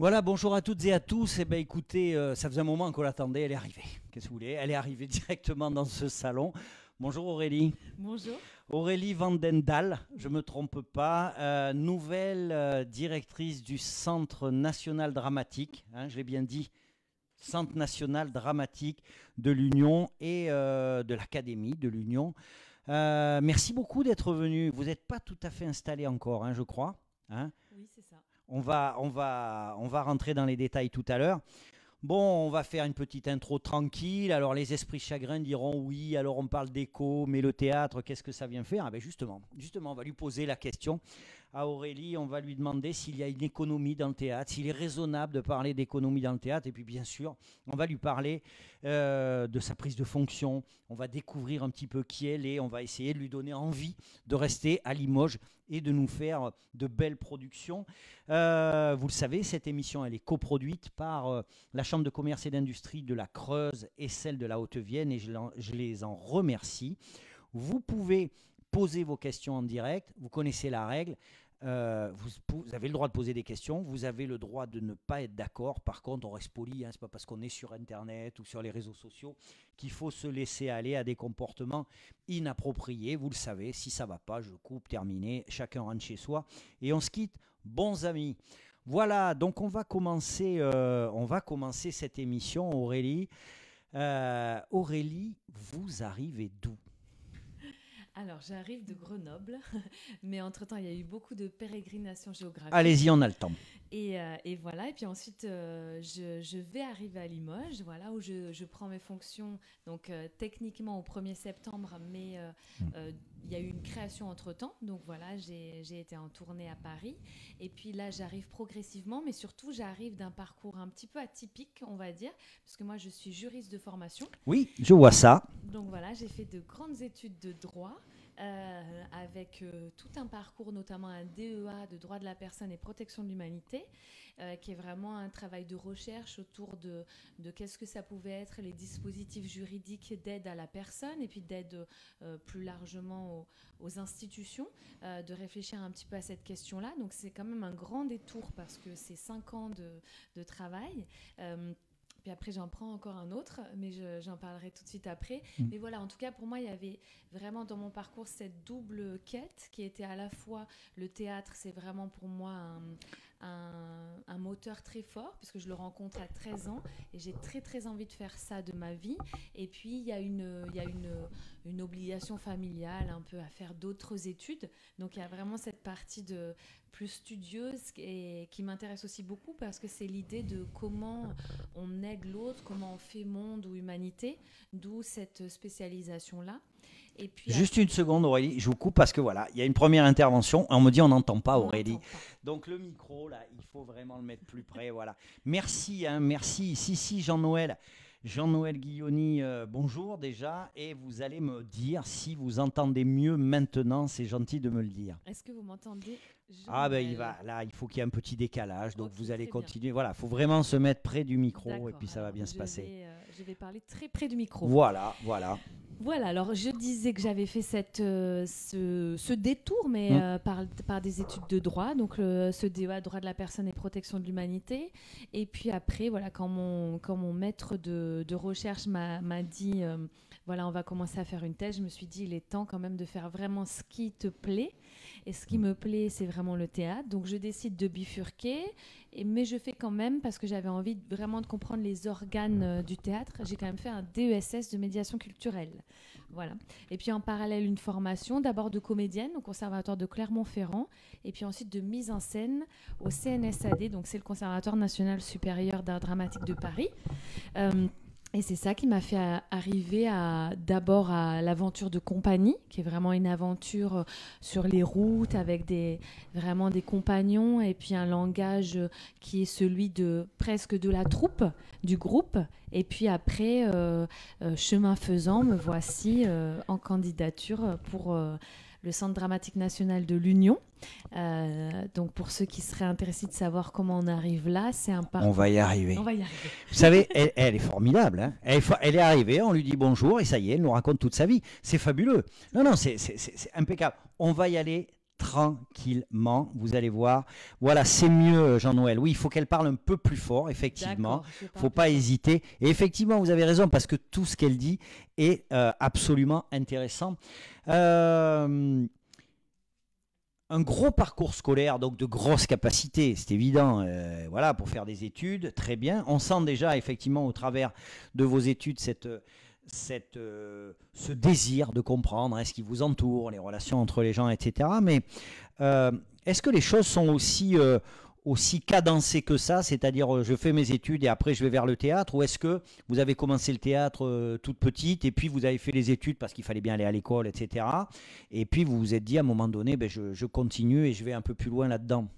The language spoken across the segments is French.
Voilà, bonjour à toutes et à tous. Eh bien, écoutez, ça faisait un moment qu'on l'attendait, elle est arrivée. Qu'est-ce que vous voulez? Elle est arrivée directement dans ce salon. Bonjour Aurélie. Bonjour. Aurélie Vandendal, je ne me trompe pas, nouvelle directrice du Centre national dramatique, hein, je l'ai bien dit, Centre national dramatique de l'Union et de l'Académie de l'Union. Merci beaucoup d'être venu. Vous n'êtes pas tout à fait installé encore, hein, je crois. Hein. Oui, c'est ça. On va rentrer dans les détails tout à l'heure. Bon, on va faire une petite intro tranquille. Alors, les esprits chagrins diront oui, alors on parle d'écho, mais le théâtre, qu'est-ce que ça vient faire? Ah ben justement, on va lui poser la question à Aurélie. On va lui demander s'il y a une économie dans le théâtre, s'il est raisonnable de parler d'économie dans le théâtre. Et puis, bien sûr, on va lui parler de sa prise de fonction. On va découvrir un petit peu qui elle est. On va essayer de lui donner envie de rester à Limoges et de nous faire de belles productions. Vous le savez, cette émission, elle est coproduite par la Chambre de commerce et d'industrie de la Creuse et celle de la Haute-Vienne, et je les en remercie. Vous pouvez poser vos questions en direct, vous connaissez la règle. Vous avez le droit de poser des questions, vous avez le droit de ne pas être d'accord. Par contre, on reste poli, hein, c'est pas parce qu'on est sur Internet ou sur les réseaux sociaux qu'il faut se laisser aller à des comportements inappropriés. Vous le savez, si ça va pas, je coupe, terminé, chacun rentre chez soi et on se quitte, bons amis. Voilà, donc on va commencer cette émission, Aurélie. Aurélie, vous arrivez d'où? Alors, j'arrive de Grenoble, mais entre-temps, il y a eu beaucoup de pérégrinations géographiques. Allez-y, on a le temps. Et voilà, et puis ensuite, je vais arriver à Limoges, voilà, où je prends mes fonctions, donc techniquement au 1er septembre, mais il y a eu une création entre-temps, donc voilà, j'ai été en tournée à Paris, et puis là, j'arrive progressivement, mais surtout, j'arrive d'un parcours un petit peu atypique, on va dire, parce que moi, je suis juriste de formation. Oui, je vois ça. Donc voilà, j'ai fait de grandes études de droit, avec tout un parcours, notamment un DEA de droit de la personne et protection de l'humanité, qui est vraiment un travail de recherche autour de qu'est-ce que ça pouvait être les dispositifs juridiques d'aide à la personne et puis d'aide plus largement aux institutions, de réfléchir un petit peu à cette question-là. Donc c'est quand même un grand détour parce que c'est 5 ans de travail. Puis après, j'en prends encore un autre, mais j'en parlerai tout de suite après. Mais voilà, en tout cas, pour moi, il y avait vraiment dans mon parcours cette double quête qui était à la fois le théâtre, c'est vraiment pour moi un moteur très fort, puisque je le rencontre à 13 ans et j'ai très très envie de faire ça de ma vie. Et puis, il y a une obligation familiale un peu à faire d'autres études. Donc, il y a vraiment cette partie plus studieuse et qui m'intéresse aussi beaucoup parce que c'est l'idée de comment on aide l'autre, comment on fait monde ou humanité, d'où cette spécialisation-là. Et puis juste une seconde, Aurélie, je vous coupe parce que voilà, il y a une première intervention. On me dit on n'entend pas, Aurélie. Donc le micro, là, il faut vraiment le mettre plus près. Voilà. Merci, hein, merci. Si, Jean-Noël Guilloni, bonjour déjà. Et vous allez me dire si vous entendez mieux maintenant. C'est gentil de me le dire. Est-ce que vous m'entendez, Jean-Noël? Ah ben il faut qu'il y ait un petit décalage. Donc okay, vous allez continuer. Bien. Voilà, il faut vraiment se mettre près du micro. D'accord, et puis ça va bien se passer. Je vais parler très près du micro. Voilà. Voilà, alors je disais que j'avais fait ce détour, mais par des études de droit, donc ce DEA, droit de la personne et protection de l'humanité. Et puis après, voilà, quand mon maître de recherche m'a dit, voilà, on va commencer à faire une thèse, je me suis dit, il est temps quand même de faire vraiment ce qui te plaît. Et ce qui me plaît, c'est vraiment le théâtre. Donc je décide de bifurquer, mais je fais quand même, parce que j'avais envie vraiment de comprendre les organes du théâtre, j'ai quand même fait un DESS de médiation culturelle. Voilà. Et puis en parallèle, une formation d'abord de comédienne au Conservatoire de Clermont-Ferrand, et puis ensuite de mise en scène au CNSAD, donc c'est le Conservatoire national supérieur d'art dramatique de Paris. Et c'est ça qui m'a fait arriver d'abord à l'aventure de compagnie, qui est vraiment une aventure sur les routes avec vraiment des compagnons et puis un langage qui est celui presque de la troupe, du groupe. Et puis après, chemin faisant, me voici en candidature pour le Centre dramatique national de l'Union. Donc pour ceux qui seraient intéressés de savoir comment on arrive là, c'est un parcours. On va y arriver. On va y arriver. Vous savez, elle est formidable. Hein, elle est arrivée, on lui dit bonjour et ça y est, elle nous raconte toute sa vie. C'est fabuleux. Non, c'est impeccable. On va y aller tranquillement, vous allez voir. Voilà, c'est mieux, Jean-Noël. Oui, il faut qu'elle parle un peu plus fort, effectivement. Il ne faut pas hésiter. Et effectivement, vous avez raison, parce que tout ce qu'elle dit est absolument intéressant. Un gros parcours scolaire, donc de grosses capacités, c'est évident, voilà, pour faire des études, très bien. On sent déjà, effectivement, au travers de vos études, ce désir de comprendre ce qui vous entoure, les relations entre les gens, etc. Mais est-ce que les choses sont aussi cadencées que ça, c'est-à-dire je fais mes études et après je vais vers le théâtre, ou est-ce que vous avez commencé le théâtre toute petite et puis vous avez fait les études parce qu'il fallait bien aller à l'école, etc. Et puis vous vous êtes dit à un moment donné, je continue et je vais un peu plus loin là-dedans?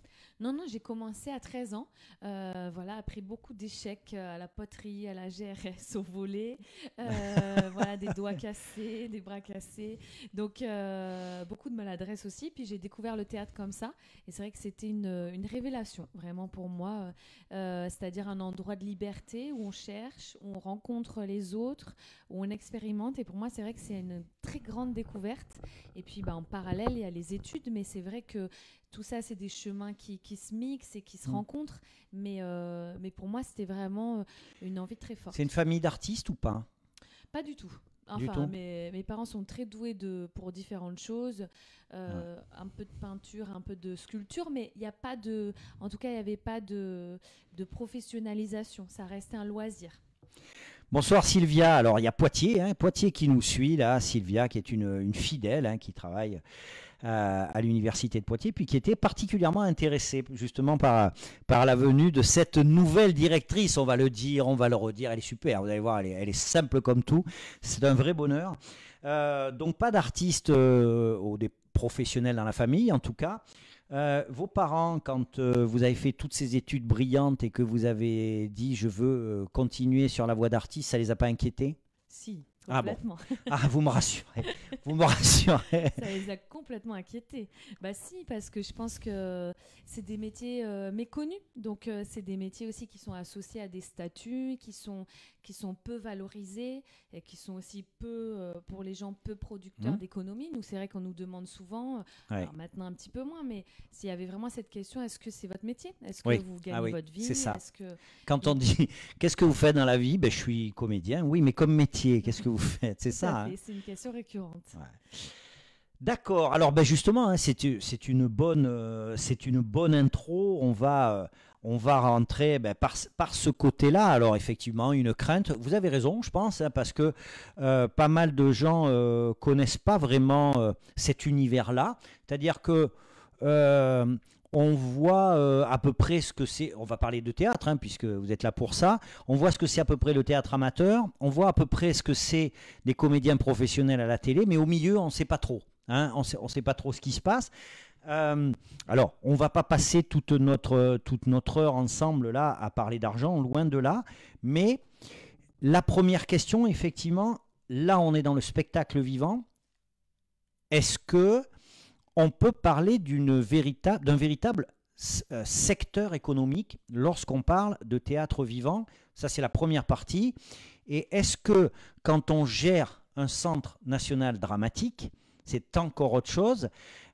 Non, non, j'ai commencé à 13 ans, voilà, après beaucoup d'échecs à la poterie, à la GRS, au volley, voilà, des doigts cassés, des bras cassés, donc beaucoup de maladresse aussi. Puis j'ai découvert le théâtre comme ça, et c'est vrai que c'était une révélation, vraiment pour moi, c'est-à-dire un endroit de liberté où on cherche, où on rencontre les autres, où on expérimente, et pour moi, c'est vrai que c'est une très grande découverte. Et puis, en parallèle, il y a les études, mais c'est vrai que tout ça, c'est des chemins qui se mixent et qui se rencontrent. Mais pour moi, c'était vraiment une envie très forte. C'est une famille d'artistes ou pas? Pas du tout. Enfin, mes parents sont très doués pour différentes choses. Un peu de peinture, un peu de sculpture. Mais il n'y a pas de... En tout cas, il n'y avait pas de professionnalisation. Ça restait un loisir. Bonsoir Sylvia. Alors, il y a Poitiers, Poitiers qui nous suit là. Sylvia qui est une fidèle, qui travaille à l'université de Poitiers, puis qui était particulièrement intéressée justement par la venue de cette nouvelle directrice, on va le dire, on va le redire, elle est super, vous allez voir, elle est simple comme tout, c'est un vrai bonheur. Donc pas d'artistes ou des professionnels dans la famille en tout cas. Vos parents, quand vous avez fait toutes ces études brillantes et que vous avez dit je veux continuer sur la voie d'artiste, ça les a pas inquiétés? Si. Complètement. Ah bon. Vous me rassurez. Vous me rassurez. Ça les a complètement inquiétés. Bah si, parce que je pense que c'est des métiers méconnus. Donc c'est des métiers aussi qui sont associés à des statuts, qui sont peu valorisés et qui sont aussi pour les gens peu producteurs d'économie. Nous, c'est vrai qu'on nous demande souvent, alors maintenant un petit peu moins, mais s'il y avait vraiment cette question, est-ce que c'est votre métier? Est-ce que vous gagnez votre vie? C'est ça. Quand on dit, qu'est-ce que vous faites dans la vie? Je suis comédien. Oui, mais comme métier, qu'est-ce que vous faites? C'est ça. C'est une question récurrente. Ouais. D'accord. Alors justement, c'est une bonne intro. On va rentrer par ce côté-là. Alors effectivement, une crainte. Vous avez raison, je pense, parce que pas mal de gens connaissent pas vraiment cet univers-là. C'est-à-dire que on voit à peu près ce que c'est, on va parler de théâtre, puisque vous êtes là pour ça, on voit ce que c'est à peu près le théâtre amateur, on voit à peu près ce que c'est des comédiens professionnels à la télé, mais au milieu, on ne sait pas trop. On sait pas trop ce qui se passe. Alors, on ne va pas passer toute notre heure ensemble là à parler d'argent, loin de là, mais la première question, effectivement, là on est dans le spectacle vivant, est-ce que on peut parler d'un véritable secteur économique lorsqu'on parle de théâtre vivant? Ça, c'est la première partie. Et est-ce que quand on gère un centre national dramatique, c'est encore autre chose,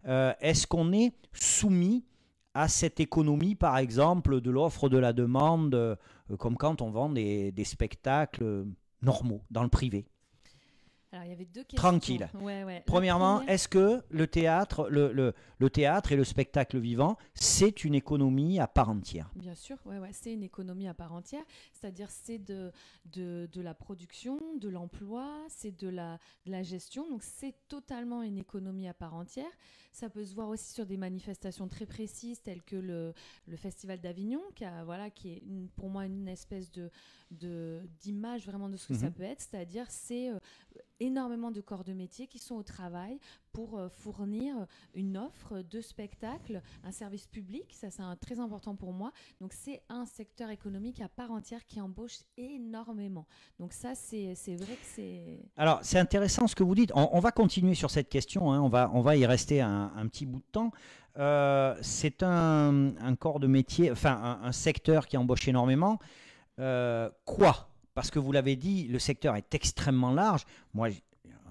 est-ce qu'on est soumis à cette économie, par exemple, de l'offre, de la demande, comme quand on vend des spectacles normaux dans le privé? Alors, il y avait deux questions. Tranquille. Premièrement, est-ce que le théâtre et le spectacle vivant, c'est une économie à part entière? Bien sûr, c'est une économie à part entière. C'est-à-dire c'est de la production, de l'emploi, c'est de la gestion. Donc c'est totalement une économie à part entière. Ça peut se voir aussi sur des manifestations très précises telles que le Festival d'Avignon, qui est pour moi une espèce d'image vraiment de ce que ça peut être. C'est-à-dire c'est énormément de corps de métier qui sont au travail pour fournir une offre de spectacle, un service public. Ça, c'est très important pour moi. Donc, c'est un secteur économique à part entière qui embauche énormément. Donc, ça, c'est vrai que c'est... Alors, c'est intéressant ce que vous dites. On va continuer sur cette question. On va y rester un petit bout de temps. C'est un corps de métier, enfin, un secteur qui embauche énormément. Quoi? Parce que vous l'avez dit, le secteur est extrêmement large. Moi,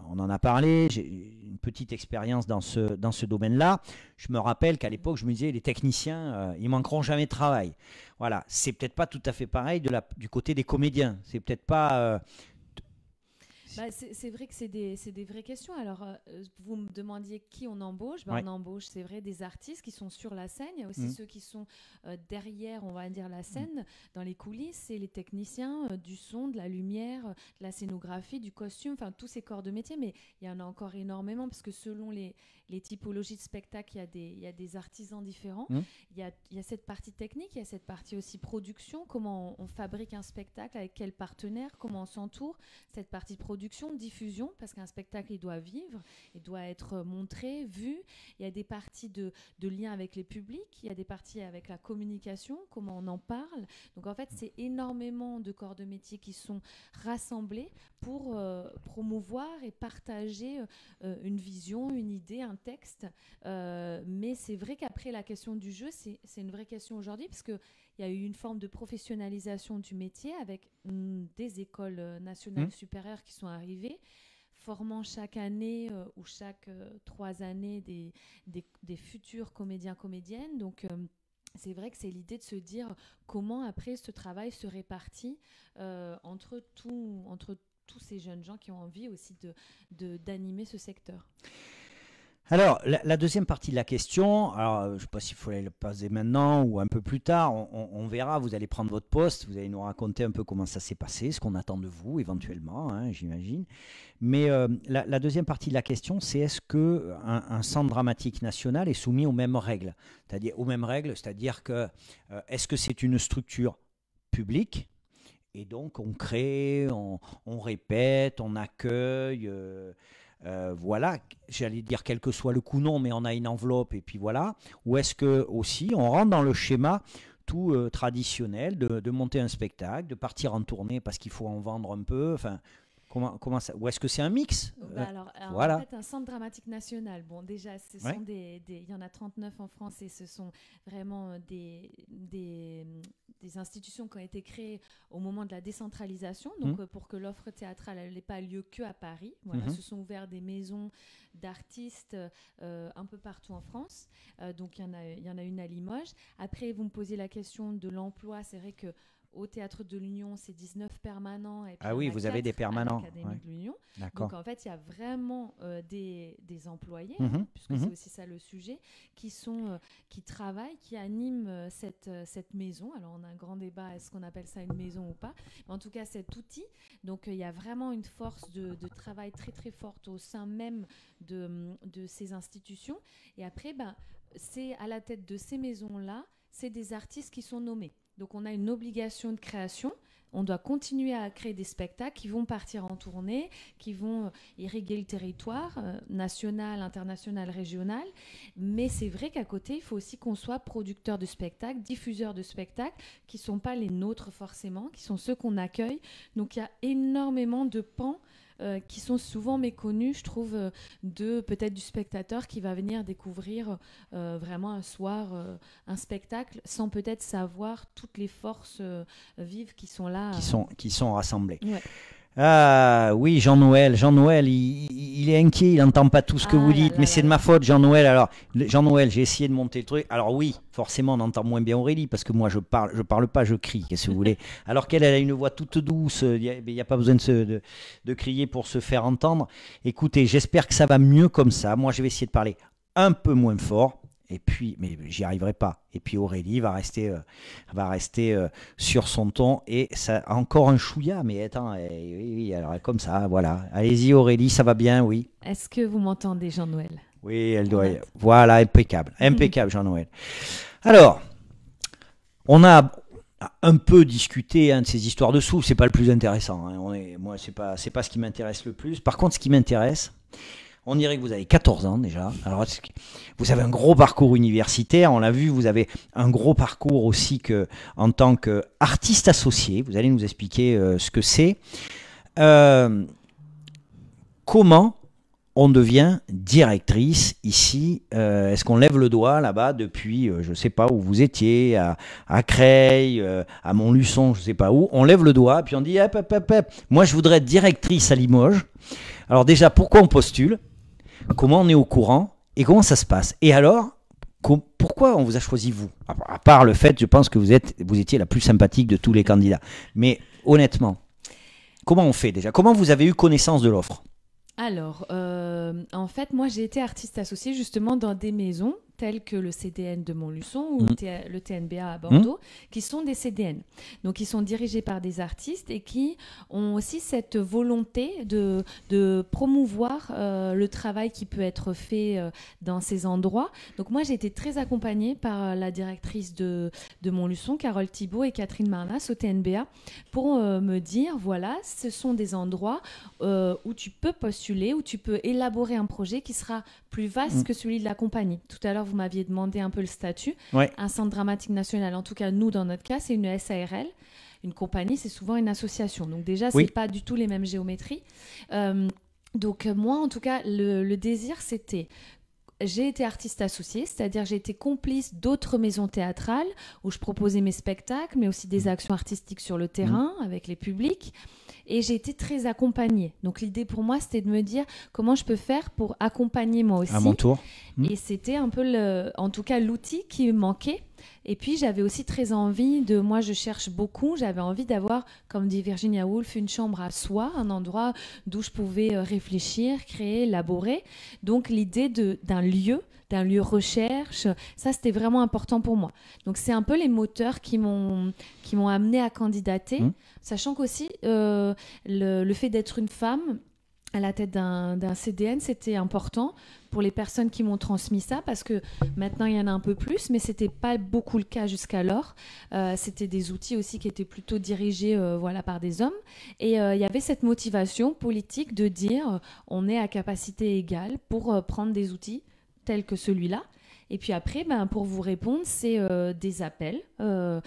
on en a parlé, j'ai une petite expérience dans ce domaine-là. Je me rappelle qu'à l'époque, je me disais, les techniciens, ils manqueront jamais de travail. Voilà, c'est peut-être pas tout à fait pareil du côté des comédiens. C'est peut-être pas... C'est vrai que c'est des vraies questions. Alors, vous me demandiez qui on embauche. Ouais. On embauche, c'est vrai, des artistes qui sont sur la scène. Il y a aussi ceux qui sont derrière, on va dire, la scène, dans les coulisses. C'est les techniciens du son, de la lumière, de la scénographie, du costume, enfin, tous ces corps de métier. Mais il y en a encore énormément parce que selon les typologies de spectacle, il y a des artisans différents. Il y a cette partie technique, il y a cette partie aussi production. Comment on fabrique un spectacle, avec quel partenaire, comment on s'entoure. Cette partie de production, diffusion, parce qu'un spectacle, il doit vivre, il doit être montré, vu. Il y a des parties de lien avec les publics, il y a des parties avec la communication, comment on en parle. Donc en fait, c'est énormément de corps de métier qui sont rassemblés pour promouvoir et partager une vision, une idée, un texte. Mais c'est vrai qu'après, la question du jeu, c'est une vraie question aujourd'hui, parce que il y a eu une forme de professionnalisation du métier avec des écoles nationales supérieures qui sont arrivées, formant chaque année ou chaque 3 années des futurs comédiens, comédiennes. Donc, c'est vrai que c'est l'idée de se dire comment après ce travail se répartit entre tous ces jeunes gens qui ont envie aussi d'animer ce secteur. Alors, la deuxième partie de la question, alors, je ne sais pas s'il faut la poser maintenant ou un peu plus tard, on verra, vous allez prendre votre poste, vous allez nous raconter un peu comment ça s'est passé, ce qu'on attend de vous éventuellement, hein, j'imagine. Mais la deuxième partie de la question, c'est est-ce qu'un centre dramatique national est soumis aux mêmes règles? C'est-à-dire que est-ce que c'est une structure publique? Et donc on crée, on répète, on accueille... voilà, j'allais dire quel que soit le coût, non, mais on a une enveloppe et puis voilà. Ou est-ce que aussi on rentre dans le schéma tout traditionnel de monter un spectacle, de partir en tournée parce qu'il faut en vendre un peu, enfin... Comment ça, ou est-ce que c'est un mix? Alors, voilà. En fait, un centre dramatique national, bon, déjà, ce sont il y en a 39 en France et ce sont vraiment des institutions qui ont été créées au moment de la décentralisation, donc pour que l'offre théâtrale n'ait pas lieu que à Paris. Voilà, se sont ouvertes des maisons d'artistes un peu partout en France. Donc, il y en a une à Limoges. Après, vous me posez la question de l'emploi. C'est vrai que au Théâtre de l'Union, c'est 19 permanents. Et puis oui, vous avez des permanents. À l'Académie de l'Union. D'accord. Donc, en fait, il y a vraiment des employés, puisque c'est aussi ça le sujet, qui travaillent, qui animent cette maison. Alors, on a un grand débat, est-ce qu'on appelle ça une maison ou pas? Mais en tout cas, cet outil. Donc, il y a vraiment une force de travail très, très forte au sein même de ces institutions. Et après, c'est à la tête de ces maisons-là, c'est des artistes qui sont nommés. Donc, on a une obligation de création. On doit continuer à créer des spectacles qui vont partir en tournée, qui vont irriguer le territoire national, international, régional. Mais c'est vrai qu'à côté, il faut aussi qu'on soit producteur de spectacles, diffuseur de spectacles, qui ne sont pas les nôtres forcément, qui sont ceux qu'on accueille. Donc, il y a énormément de pans qui sont souvent méconnus, je trouve, peut-être du spectateur qui va venir découvrir vraiment un soir un spectacle sans peut-être savoir toutes les forces vives qui sont là. Qui sont rassemblées. Ouais. Ah oui, Jean-Noël, il est inquiet, il n'entend pas tout ce que vous dites, mais c'est de ma faute, Jean-Noël. Alors, Jean-Noël, j'ai essayé de monter le truc. Alors oui, forcément, on entend moins bien Aurélie, parce que moi, je parle pas, je crie, qu'est-ce que vous voulez. Alors qu'elle a une voix toute douce, il n'y a pas besoin de crier pour se faire entendre. Écoutez, j'espère que ça va mieux comme ça. Moi, je vais essayer de parler un peu moins fort. Et puis, mais j'y arriverai pas. Et puis Aurélie va rester sur son ton. Et ça, encore un chouïa. Mais attends, oui, alors comme ça, voilà. Allez-y Aurélie, ça va bien, oui. Est-ce que vous m'entendez, Jean-Noël? Oui, elle doit. Voilà, impeccable, Jean-Noël. Alors, on a un peu discuté de ces histoires de sous. C'est pas le plus intéressant. Hein. Moi, c'est pas ce qui m'intéresse le plus. Par contre, ce qui m'intéresse. On dirait que vous avez 14 ans déjà. Alors, vous avez un gros parcours universitaire. On l'a vu, vous avez un gros parcours aussi en tant qu'artiste associé. Vous allez nous expliquer ce que c'est. Comment on devient directrice ici. Est-ce qu'on lève le doigt là-bas depuis, je ne sais pas où vous étiez, à Creil, à Montluçon, je ne sais pas où. On lève le doigt, puis on dit, hop, hop, hop, hop. Moi, je voudrais être directrice à Limoges. Alors déjà, pourquoi on postule? Comment on est au courant? Et comment ça se passe? Et alors, pourquoi on vous a choisi vous? À part le fait, je pense que vous étiez la plus sympathique de tous les candidats. Mais honnêtement, comment on fait déjà? Comment vous avez eu connaissance de l'offre? Alors, en fait, moi, j'ai été artiste associée justement dans des maisons telles que le CDN de Montluçon ou le TNBA à Bordeaux, qui sont des CDN. Donc, ils sont dirigés par des artistes et qui ont aussi cette volonté de promouvoir le travail qui peut être fait dans ces endroits. Donc, moi, j'ai été très accompagnée par la directrice de Montluçon, Carole Thibault et Catherine Marnas au TNBA, pour me dire, voilà, ce sont des endroits où tu peux postuler, où tu peux élaborer un projet qui sera plus vaste que celui de la compagnie. Tout à l'heure, vous m'aviez demandé un peu le statut. Ouais. Un centre dramatique national, en tout cas, nous, dans notre cas, c'est une SARL. Une compagnie, c'est souvent une association. Donc déjà, c'est pas du tout les mêmes géométries. Donc moi, en tout cas, le désir, c'était... J'ai été artiste associée, c'est-à-dire j'ai été complice d'autres maisons théâtrales où je proposais mes spectacles, mais aussi des actions artistiques sur le terrain avec les publics. Et j'ai été très accompagnée. Donc l'idée pour moi, c'était de me dire comment je peux faire pour accompagner moi aussi. À mon tour. Et c'était un peu, en tout cas, l'outil qui me manquait. Et puis, j'avais aussi très envie moi, je cherche beaucoup, j'avais envie d'avoir, comme dit Virginia Woolf, une chambre à soi, un endroit d'où je pouvais réfléchir, créer, élaborer. Donc, l'idée d'un lieu recherche, ça, c'était vraiment important pour moi. Donc, c'est un peu les moteurs qui m'ont amené à candidater, sachant qu'aussi, le fait d'être une femme à la tête d'un CDN, c'était important pour les personnes qui m'ont transmis ça, parce que maintenant il y en a un peu plus, mais c'était pas beaucoup le cas jusqu'alors. C'était des outils aussi qui étaient plutôt dirigés par des hommes, et il y avait cette motivation politique de dire on est à capacité égale pour prendre des outils tels que celui-là. Et puis après, pour vous répondre, c'est des appels. Il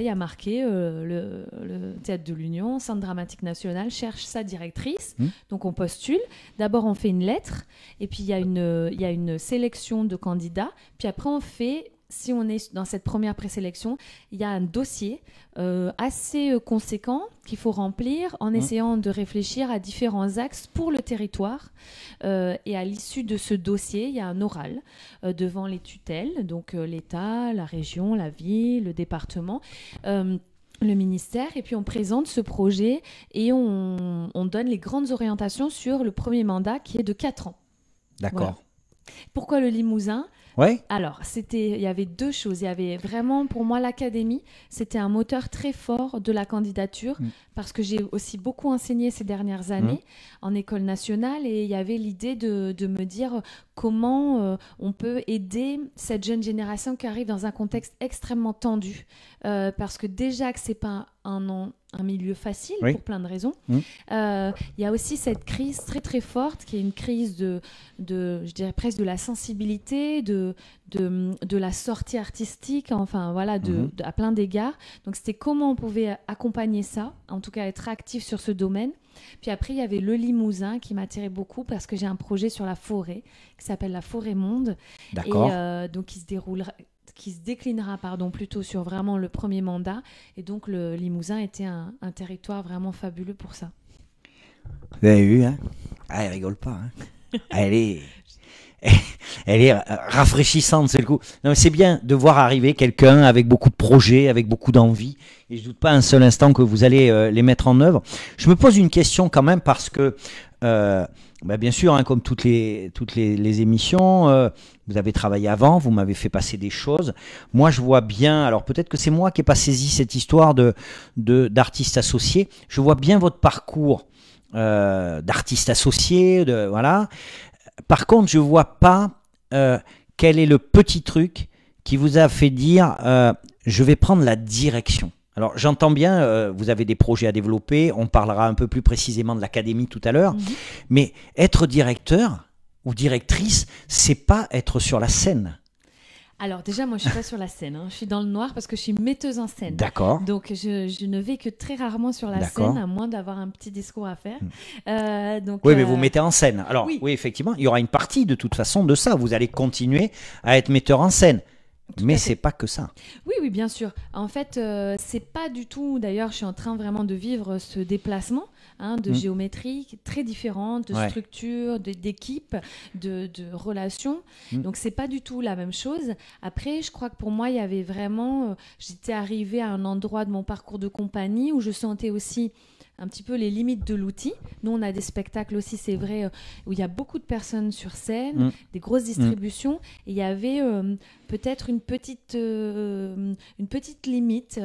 y a marqué le Théâtre de l'Union, Centre dramatique national, cherche sa directrice. Donc on postule. D'abord, on fait une lettre. Et puis, il y a une sélection de candidats. Puis après, on fait... Si on est dans cette première présélection, il y a un dossier assez conséquent qu'il faut remplir en essayant de réfléchir à différents axes pour le territoire. Et à l'issue de ce dossier, il y a un oral devant les tutelles, donc l'État, la région, la ville, le département. Le ministère, et puis on présente ce projet et on donne les grandes orientations sur le premier mandat qui est de 4 ans. D'accord. Voilà. Pourquoi le Limousin ? Ouais. Alors, il y avait deux choses. Il y avait vraiment, pour moi, l'académie, c'était un moteur très fort de la candidature, parce que j'ai aussi beaucoup enseigné ces dernières années en école nationale, et il y avait l'idée de me dire comment on peut aider cette jeune génération qui arrive dans un contexte extrêmement tendu, parce que déjà que c'est pas un milieu facile pour plein de raisons. Il y a aussi cette crise très très forte qui est une crise de je dirais presque de la sensibilité, de la sortie artistique, enfin voilà, à plein d'égards. Donc c'était comment on pouvait accompagner ça, en tout cas être actif sur ce domaine. Puis après, il y avait le Limousin qui m'attirait beaucoup parce que j'ai un projet sur la forêt qui s'appelle la Forêt Monde. D'accord. Et donc qui se déclinera plutôt sur vraiment le premier mandat. Et donc le Limousin était un territoire vraiment fabuleux pour ça. Vous avez vu, hein? Ah, elle rigole pas, hein? Elle est rafraîchissante, c'est le coup. Non, mais c'est bien de voir arriver quelqu'un avec beaucoup de projets, avec beaucoup d'envie. Et je ne doute pas un seul instant que vous allez les mettre en œuvre. Je me pose une question quand même parce que, bien sûr, hein, comme toutes les émissions, vous avez travaillé avant, vous m'avez fait passer des choses. Moi, je vois bien, alors peut-être que c'est moi qui n'ai pas saisi cette histoire d'artiste associé. Je vois bien votre parcours d'artiste associé, voilà. Par contre, je ne vois pas quel est le petit truc qui vous a fait dire je vais prendre la direction. Alors, j'entends bien, vous avez des projets à développer, on parlera un peu plus précisément de l'académie tout à l'heure, mais être directeur ou directrice, c'est pas être sur la scène. Alors déjà, moi, je suis pas sur la scène. Je suis dans le noir parce que je suis metteuse en scène. D'accord. Donc, je ne vais que très rarement sur la scène, à moins d'avoir un petit discours à faire. Oui, mais vous mettez en scène. Alors, oui. Effectivement, il y aura une partie de toute façon de ça. Vous allez continuer à être metteur en scène. Mais c'est pas que ça. Oui, bien sûr. En fait, c'est pas du tout. D'ailleurs, je suis en train vraiment de vivre ce déplacement de géométrie très différente, de structure, d'équipe, de relations. Donc, c'est pas du tout la même chose. Après, je crois que pour moi, il y avait vraiment. J'étais arrivée à un endroit de mon parcours de compagnie où je sentais aussi un petit peu les limites de l'outil. Nous, on a des spectacles aussi, c'est vrai, où il y a beaucoup de personnes sur scène, des grosses distributions. Et il y avait peut-être une petite limite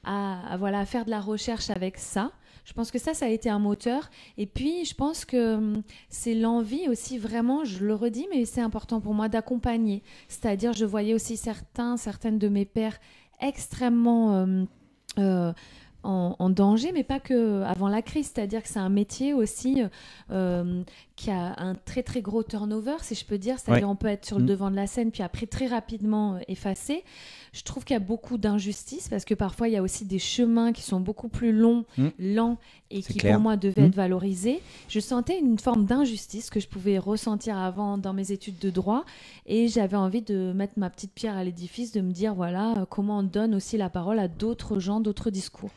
à faire de la recherche avec ça. Je pense que ça a été un moteur. Et puis, je pense que c'est l'envie aussi, vraiment, je le redis, mais c'est important pour moi d'accompagner. C'est-à-dire, je voyais aussi certaines de mes pairs extrêmement... en danger, mais pas que avant la crise. C'est-à-dire que c'est un métier aussi qui a un très très gros turnover, si je peux dire. C'est-à-dire on peut être sur le devant de la scène, puis après très rapidement effacé. Je trouve qu'il y a beaucoup d'injustice parce que parfois il y a aussi des chemins qui sont beaucoup plus longs, lents et qui pour moi devaient être valorisés. Je sentais une forme d'injustice que je pouvais ressentir avant dans mes études de droit et j'avais envie de mettre ma petite pierre à l'édifice, de me dire voilà comment on donne aussi la parole à d'autres gens, d'autres discours.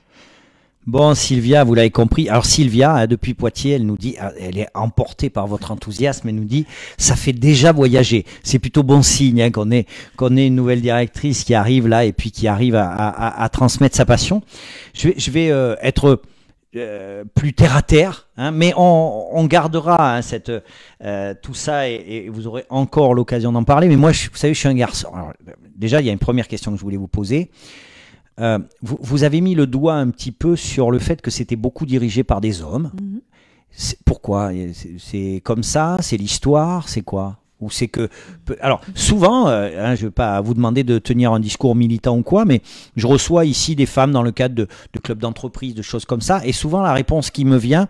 Bon, Sylvia, vous l'avez compris. Alors Sylvia, depuis Poitiers, elle nous dit, elle est emportée par votre enthousiasme, elle nous dit, ça fait déjà voyager. C'est plutôt bon signe qu'on ait une nouvelle directrice qui arrive là et puis qui arrive à transmettre sa passion. Je vais être plus terre à terre, mais on gardera tout ça et vous aurez encore l'occasion d'en parler. Mais moi, vous savez, je suis un garçon. Alors, déjà, il y a une première question que je voulais vous poser. Vous avez mis le doigt un petit peu sur le fait que c'était beaucoup dirigé par des hommes. Pourquoi? C'est comme ça? C'est l'histoire? C'est quoi? Ou c'est que... Alors, souvent, je ne vais pas vous demander de tenir un discours militant ou quoi, mais je reçois ici des femmes dans le cadre de clubs d'entreprise, de choses comme ça, et souvent la réponse qui me vient,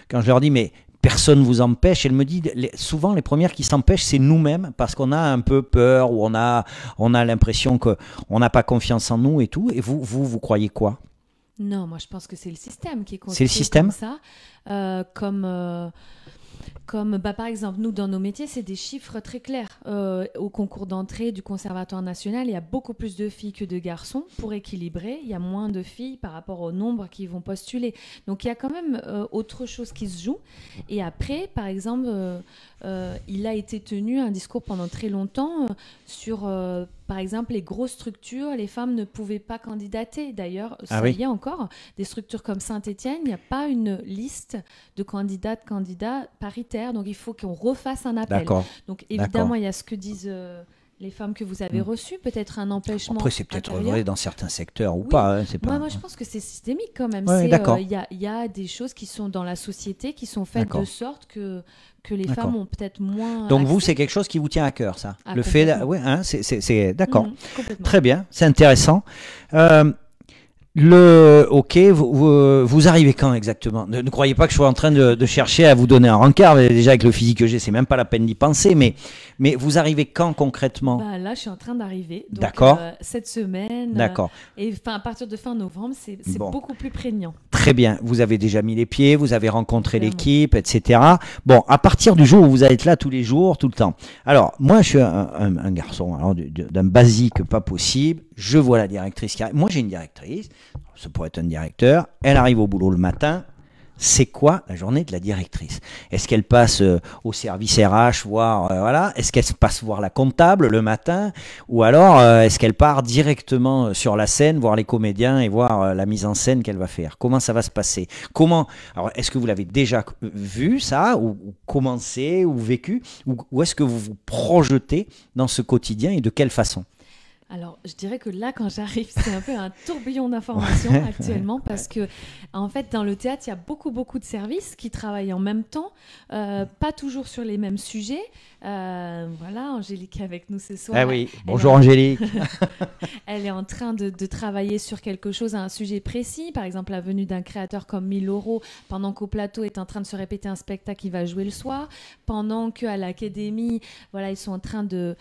quand je leur dis, mais personne ne vous empêche, elle me dit, souvent les premières qui s'empêchent, c'est nous-mêmes, parce qu'on a un peu peur, ou on a l'impression qu'on n'a pas confiance en nous et tout. Et vous croyez quoi? Non, moi je pense que c'est le système qui est construit. C'est le système comme ça, comme par exemple, nous, dans nos métiers, c'est des chiffres très clairs. Au concours d'entrée du Conservatoire national, il y a beaucoup plus de filles que de garçons. Pour équilibrer, il y a moins de filles par rapport au nombre qui vont postuler. Donc, il y a quand même autre chose qui se joue. Et après, par exemple, il a été tenu un discours pendant très longtemps sur... par exemple, les grosses structures, les femmes ne pouvaient pas candidater. D'ailleurs, y est encore. Des structures comme Saint-Étienne, il n'y a pas une liste de candidats paritaires. Donc, il faut qu'on refasse un appel. Donc, évidemment, il y a ce que disent les femmes que vous avez reçues. Peut-être un empêchement. Après, c'est peut-être vrai dans certains secteurs ou pas. C'est pas... Moi, je pense que c'est systémique quand même. Il y a des choses qui sont dans la société qui sont faites de sorte que les femmes ont peut-être moins... Donc accès. vous, c'est quelque chose qui vous tient à cœur, ça? Le fait... c'est d'accord. Complètement. Très bien, c'est intéressant. Ok, vous arrivez quand exactement? Ne croyez pas que je sois en train de chercher à vous donner un rencard. Déjà, avec le physique que j'ai, c'est même pas la peine d'y penser. Mais vous arrivez quand concrètement? Là, je suis en train d'arriver. D'accord. Cette semaine. D'accord. Et à partir de fin novembre, c'est beaucoup plus prégnant. Très bien. Vous avez déjà mis les pieds, vous avez rencontré l'équipe, etc. Bon, à partir du jour où vous êtes là tous les jours, tout le temps. Alors, moi, je suis un garçon d'un basique pas possible. Je vois la directrice qui arrive. Moi, j'ai une directrice. Ça pourrait être un directeur. Elle arrive au boulot le matin. C'est quoi la journée de la directrice? Est-ce qu'elle passe au service RH voir Est-ce qu'elle passe voir la comptable le matin? Ou alors est-ce qu'elle part directement sur la scène voir les comédiens et voir la mise en scène qu'elle va faire? Comment ça va se passer? Alors, est-ce que vous l'avez déjà vu ça ou commencé ou vécu ou est-ce que vous vous projetez dans ce quotidien et de quelle façon? Alors, je dirais que là, quand j'arrive, c'est un peu un tourbillon d'informations actuellement parce que, en fait, dans le théâtre, il y a beaucoup de services qui travaillent en même temps, pas toujours sur les mêmes sujets. Voilà, Angélique est avec nous ce soir. Ah oui, bonjour Angélique. Elle est en train de travailler sur quelque chose, un sujet précis, par exemple la venue d'un créateur comme Miloro, pendant qu'au plateau est en train de se répéter un spectacle qui va jouer le soir, pendant qu'à l'académie, voilà, ils sont en train de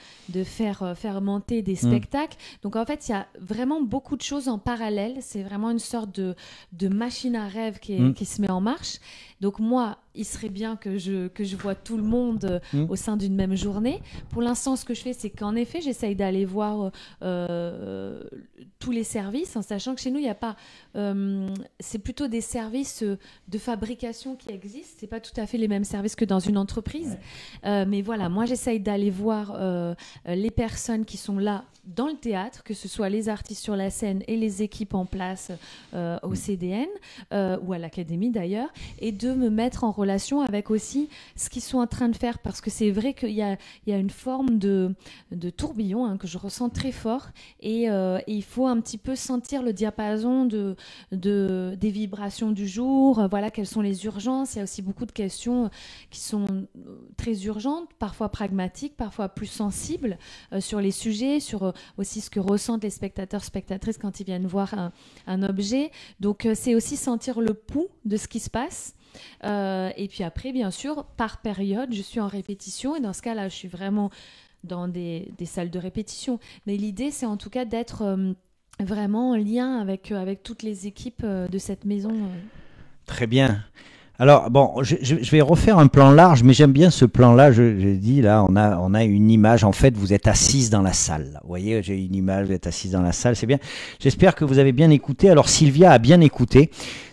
faire monter des spectacles. Donc en fait, il y a vraiment beaucoup de choses en parallèle. C'est vraiment une sorte de machine à rêve qui se met en marche. Donc moi, il serait bien que je vois tout le monde au sein d'une même journée. Pour l'instant, ce que je fais, c'est qu'en effet, j'essaye d'aller voir tous les services, en sachant que chez nous, il n'y a pas... c'est plutôt des services de fabrication qui existent. Ce n'est pas tout à fait les mêmes services que dans une entreprise. Mais voilà, moi, j'essaye d'aller voir les personnes qui sont là dans le théâtre, que ce soit les artistes sur la scène et les équipes en place au CDN ou à l'académie d'ailleurs, et de me mettre en relation avec aussi ce qu'ils sont en train de faire, parce que c'est vrai qu'il y a une forme de tourbillon que je ressens très fort, et il faut un petit peu sentir le diapason des vibrations du jour, voilà, quelles sont les urgences. Il y a aussi beaucoup de questions qui sont très urgentes, parfois pragmatiques, parfois plus sensibles sur les sujets, sur aussi ce que ressentent les spectateurs, spectatrices quand ils viennent voir un objet. Donc c'est aussi sentir le pouls de ce qui se passe. Et puis après, bien sûr, par période, je suis en répétition, et dans ce cas-là, je suis vraiment dans des salles de répétition. Mais l'idée, c'est en tout cas d'être vraiment en lien avec toutes les équipes de cette maison. Très bien. Alors, bon, je vais refaire un plan large, mais j'aime bien ce plan-là. J'ai dit, là, on a une image. En fait, vous êtes assise dans la salle. Là. Vous voyez, j'ai une image, vous êtes assise dans la salle, c'est bien. J'espère que vous avez bien écouté. Alors, Sylvia a bien écouté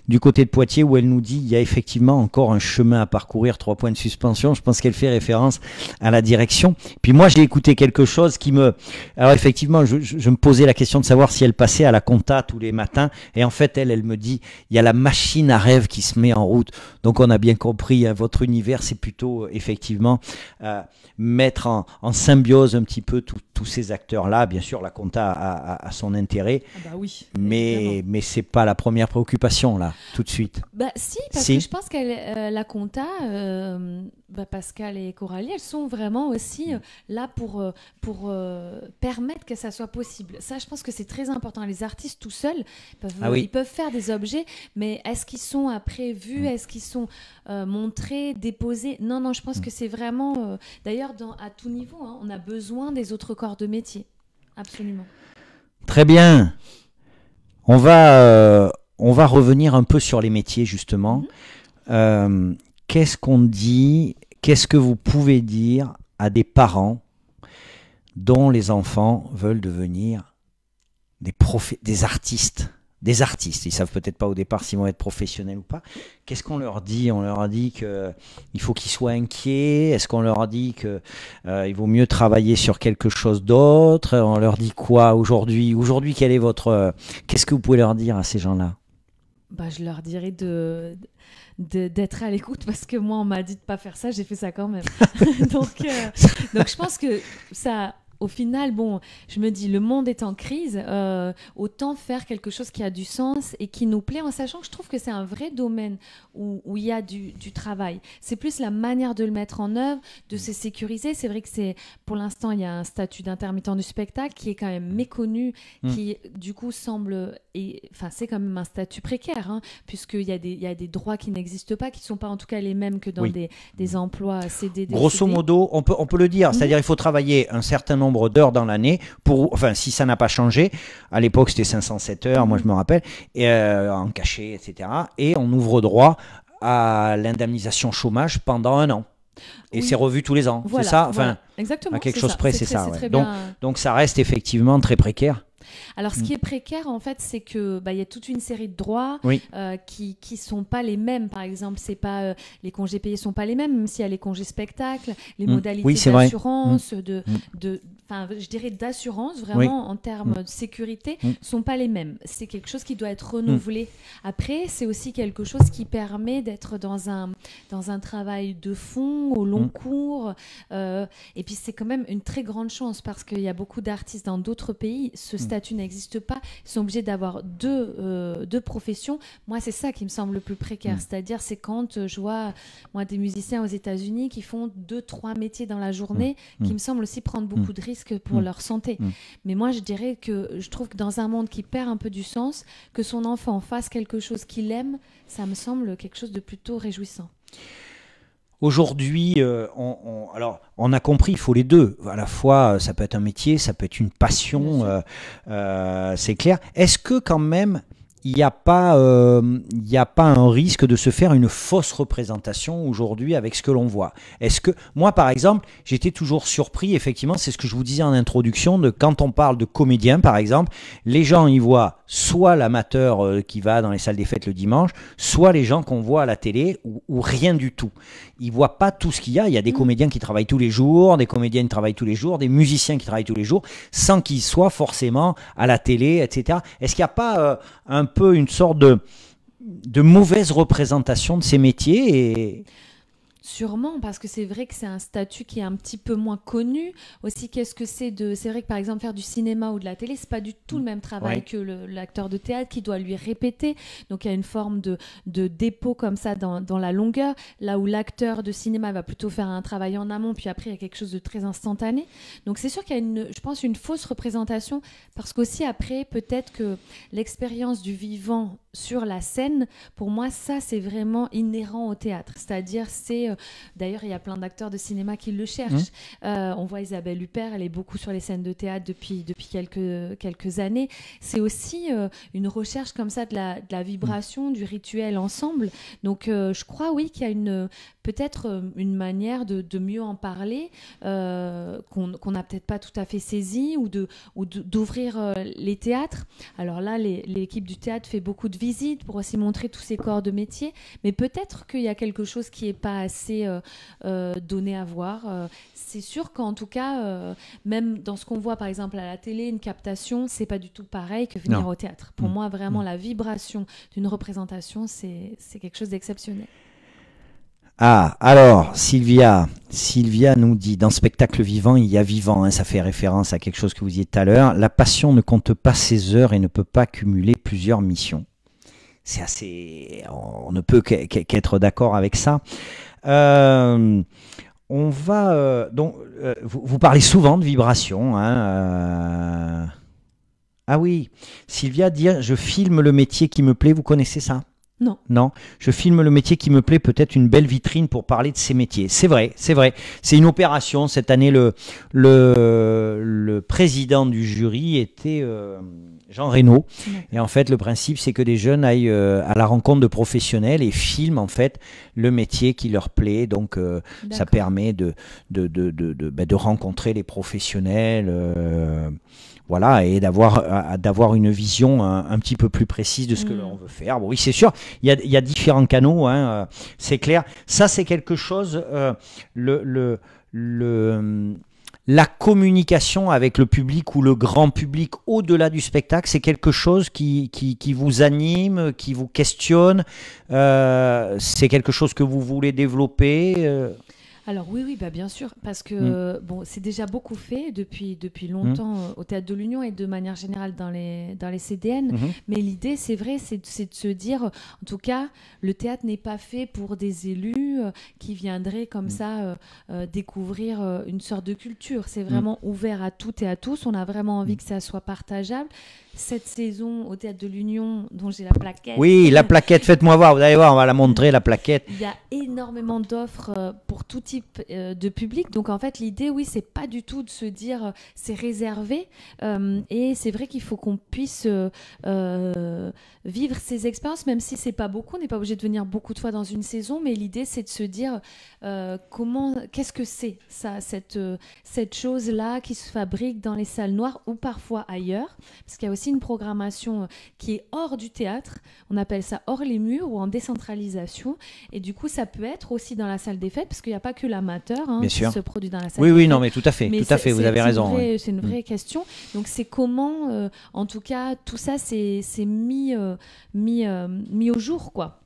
du côté de Poitiers, où elle nous dit il y a effectivement encore un chemin à parcourir, 3 points de suspension. Je pense qu'elle fait référence à la direction. Puis moi, j'ai écouté quelque chose qui me... Alors effectivement, je me posais la question de savoir si elle passait à la compta tous les matins. Et en fait, elle me dit, il y a la machine à rêve qui se met en route. Donc on a bien compris, votre univers, c'est plutôt effectivement mettre en symbiose un petit peu tous ces acteurs-là. Bien sûr, la compta a son intérêt. Ah bah oui, mais c'est pas la première préoccupation, là. Tout de suite. Bah si, parce que je pense que la compta, Pascal et Coralie, elles sont vraiment aussi là pour permettre que ça soit possible. Ça, je pense que c'est très important. Les artistes tout seuls, ils peuvent faire des objets, mais est-ce qu'ils sont prévus, est-ce qu'ils sont montrés, déposés? Non, je pense que c'est vraiment... D'ailleurs, à tout niveau, on a besoin des autres corps de métier. Absolument. Très bien. On va revenir un peu sur les métiers, justement. Qu'est-ce qu'on dit, qu'est-ce que vous pouvez dire à des parents dont les enfants veulent devenir des artistes? Des artistes, ils ne savent peut-être pas au départ s'ils vont être professionnels ou pas. Qu'est-ce qu'on leur dit? On leur dit qu'il faut qu'ils soient inquiets. Est-ce qu'on leur dit qu'il vaut mieux travailler sur quelque chose d'autre? On leur dit quoi aujourd'hui? Aujourd'hui, quel est qu'est-ce que vous pouvez leur dire à ces gens-là? Je leur dirais d'être à l'écoute, parce que moi, on m'a dit de ne pas faire ça, j'ai fait ça quand même. donc je pense que ça... Au final, je me dis, le monde est en crise, autant faire quelque chose qui a du sens et qui nous plaît, en sachant que je trouve que c'est un vrai domaine où il y a du travail. C'est plus la manière de le mettre en œuvre, de se sécuriser. C'est vrai que pour l'instant, il y a un statut d'intermittent du spectacle qui est quand même méconnu, qui du coup semble... c'est quand même un statut précaire, puisqu'il y a des droits qui n'existent pas, qui ne sont pas en tout cas les mêmes que dans des emplois CDD. Grosso modo, on peut le dire, c'est-à-dire il faut travailler un certain nombre d'heures dans l'année, si ça n'a pas changé, à l'époque c'était 507 heures, moi je me rappelle, et, en cachet, etc. Et on ouvre droit à l'indemnisation chômage pendant 1 an. Et c'est revu tous les ans, voilà, c'est ça, voilà. Exactement, à quelque chose près, c'est ça. Ouais. Bien... Donc ça reste effectivement très précaire. Alors, ce qui est précaire, en fait, c'est que y a toute une série de droits qui sont pas les mêmes. Par exemple, c'est pas les congés payés sont pas les mêmes, même s'il y a les congés spectacles, les modalités d'assurance, je dirais d'assurance, vraiment en termes de sécurité, sont pas les mêmes. C'est quelque chose qui doit être renouvelé. Après, c'est aussi quelque chose qui permet d'être dans un travail de fond, au long cours. Et puis, c'est quand même une très grande chance parce qu'il y a beaucoup d'artistes dans d'autres pays. Ce statut n'existe pas. Ils sont obligés d'avoir deux professions. Moi, c'est ça qui me semble le plus précaire. C'est-à-dire, c'est quand je vois moi, des musiciens aux États-Unis qui font 2-3 métiers dans la journée, qui me semblent aussi prendre beaucoup de risques pour leur santé. Mais moi, je dirais que je trouve que dans un monde qui perd un peu du sens, que son enfant fasse quelque chose qu'il aime, ça me semble quelque chose de plutôt réjouissant. Aujourd'hui, alors, on a compris, il faut les deux. À la fois, ça peut être un métier, ça peut être une passion, c'est clair. Est-ce que quand même, il n'y a pas un risque de se faire une fausse représentation aujourd'hui avec ce que l'on voit? Est-ce que, moi par exemple, j'étais toujours surpris, effectivement, c'est ce que je vous disais en introduction, de quand on parle de comédien par exemple, les gens y voient soit l'amateur qui va dans les salles des fêtes le dimanche, soit les gens qu'on voit à la télé ou rien du tout. Ils ne voient pas tout ce qu'il y a. Il y a des comédiens qui travaillent tous les jours, des comédiennes qui travaillent tous les jours, des musiciens qui travaillent tous les jours, sans qu'ils soient forcément à la télé, etc. Est-ce qu'il n'y a pas un peu une sorte de mauvaise représentation de ces métiers Sûrement, parce que c'est vrai que c'est un statut qui est un petit peu moins connu. Aussi, qu'est-ce que c'est C'est vrai que par exemple, faire du cinéma ou de la télé, c'est pas du tout le même travail que l'acteur de théâtre qui doit lui répéter. Donc, il y a une forme de dépôt comme ça dans la longueur. Là où l'acteur de cinéma va plutôt faire un travail en amont, puis après, il y a quelque chose de très instantané. Donc, c'est sûr qu'il y a, je pense, une fausse représentation, parce qu'aussi après, peut-être que l'expérience du vivant sur la scène, pour moi, ça, c'est vraiment inhérent au théâtre. C'est-à-dire, d'ailleurs, il y a plein d'acteurs de cinéma qui le cherchent. On voit Isabelle Huppert, elle est beaucoup sur les scènes de théâtre depuis quelques années. C'est aussi une recherche comme ça de la vibration, du rituel ensemble. Donc, je crois, oui, qu'il y a peut-être une manière de mieux en parler, qu'on n'a peut-être pas tout à fait saisi, ou d'ouvrir les théâtres. Alors là, l'équipe du théâtre fait beaucoup de visites pour aussi montrer tous ces corps de métier, mais peut-être qu'il y a quelque chose qui n'est pas assez donné à voir. C'est sûr qu'en tout cas, même dans ce qu'on voit par exemple à la télé, une captation, c'est pas du tout pareil que venir au théâtre. Pour moi, vraiment, la vibration d'une représentation, c'est quelque chose d'exceptionnel. Ah, alors, Sylvia nous dit, dans spectacle vivant, il y a vivant, hein, ça fait référence à quelque chose que vous disiez tout à l'heure. La passion ne compte pas ses heures et ne peut pas cumuler plusieurs missions. C'est assez, on ne peut qu'être d'accord avec ça. On va donc, vous parlez souvent de vibration, hein, Ah oui, Sylvia dit, je filme le métier qui me plaît. Vous connaissez ça? Non. Non, je filme le métier qui me plaît, peut-être une belle vitrine pour parler de ces métiers. C'est vrai, c'est vrai. C'est une opération. Cette année, le président du jury était Jean Reynaud. Et en fait, le principe, c'est que des jeunes aillent à la rencontre de professionnels et filment en fait le métier qui leur plaît. Donc, ça permet de rencontrer les professionnels. Voilà, et d'avoir une vision un petit peu plus précise de ce que l'on veut faire. Bon, oui, c'est sûr, il y a différents canaux, hein, c'est clair. Ça, c'est quelque chose, la communication avec le public ou le grand public au-delà du spectacle, c'est quelque chose qui vous anime, qui vous questionne. C'est quelque chose que vous voulez développer Alors oui, bah bien sûr, parce que bon, c'est déjà beaucoup fait depuis longtemps au Théâtre de l'Union et de manière générale dans les CDN. Mais l'idée, c'est vrai, c'est de se dire, en tout cas, le théâtre n'est pas fait pour des élus qui viendraient comme ça découvrir une sorte de culture. C'est vraiment ouvert à toutes et à tous. On a vraiment envie que ça soit partageable. Cette saison au Théâtre de l'Union, dont j'ai la plaquette. Oui, la plaquette, faites-moi voir, vous allez voir, on va la montrer, la plaquette. Il y a énormément d'offres pour tout type de public. Donc en fait, l'idée, oui, c'est pas du tout de se dire c'est réservé. Et c'est vrai qu'il faut qu'on puisse vivre ces expériences, même si c'est pas beaucoup. On n'est pas obligé de venir beaucoup de fois dans une saison, mais l'idée, c'est de se dire qu'est-ce que c'est ça, cette chose-là qui se fabrique dans les salles noires ou parfois ailleurs, parce qu'il y a aussi aussi une programmation qui est hors du théâtre. On appelle ça hors les murs ou en décentralisation. Et du coup, ça peut être aussi dans la salle des fêtes, parce qu'il n'y a pas que l'amateur qui se produit dans la salle des fêtes. Oui, non, mais tout à fait, vous avez raison. C'est une vraie question. Donc, c'est comment, en tout cas, tout ça, c'est mis au jour, quoi.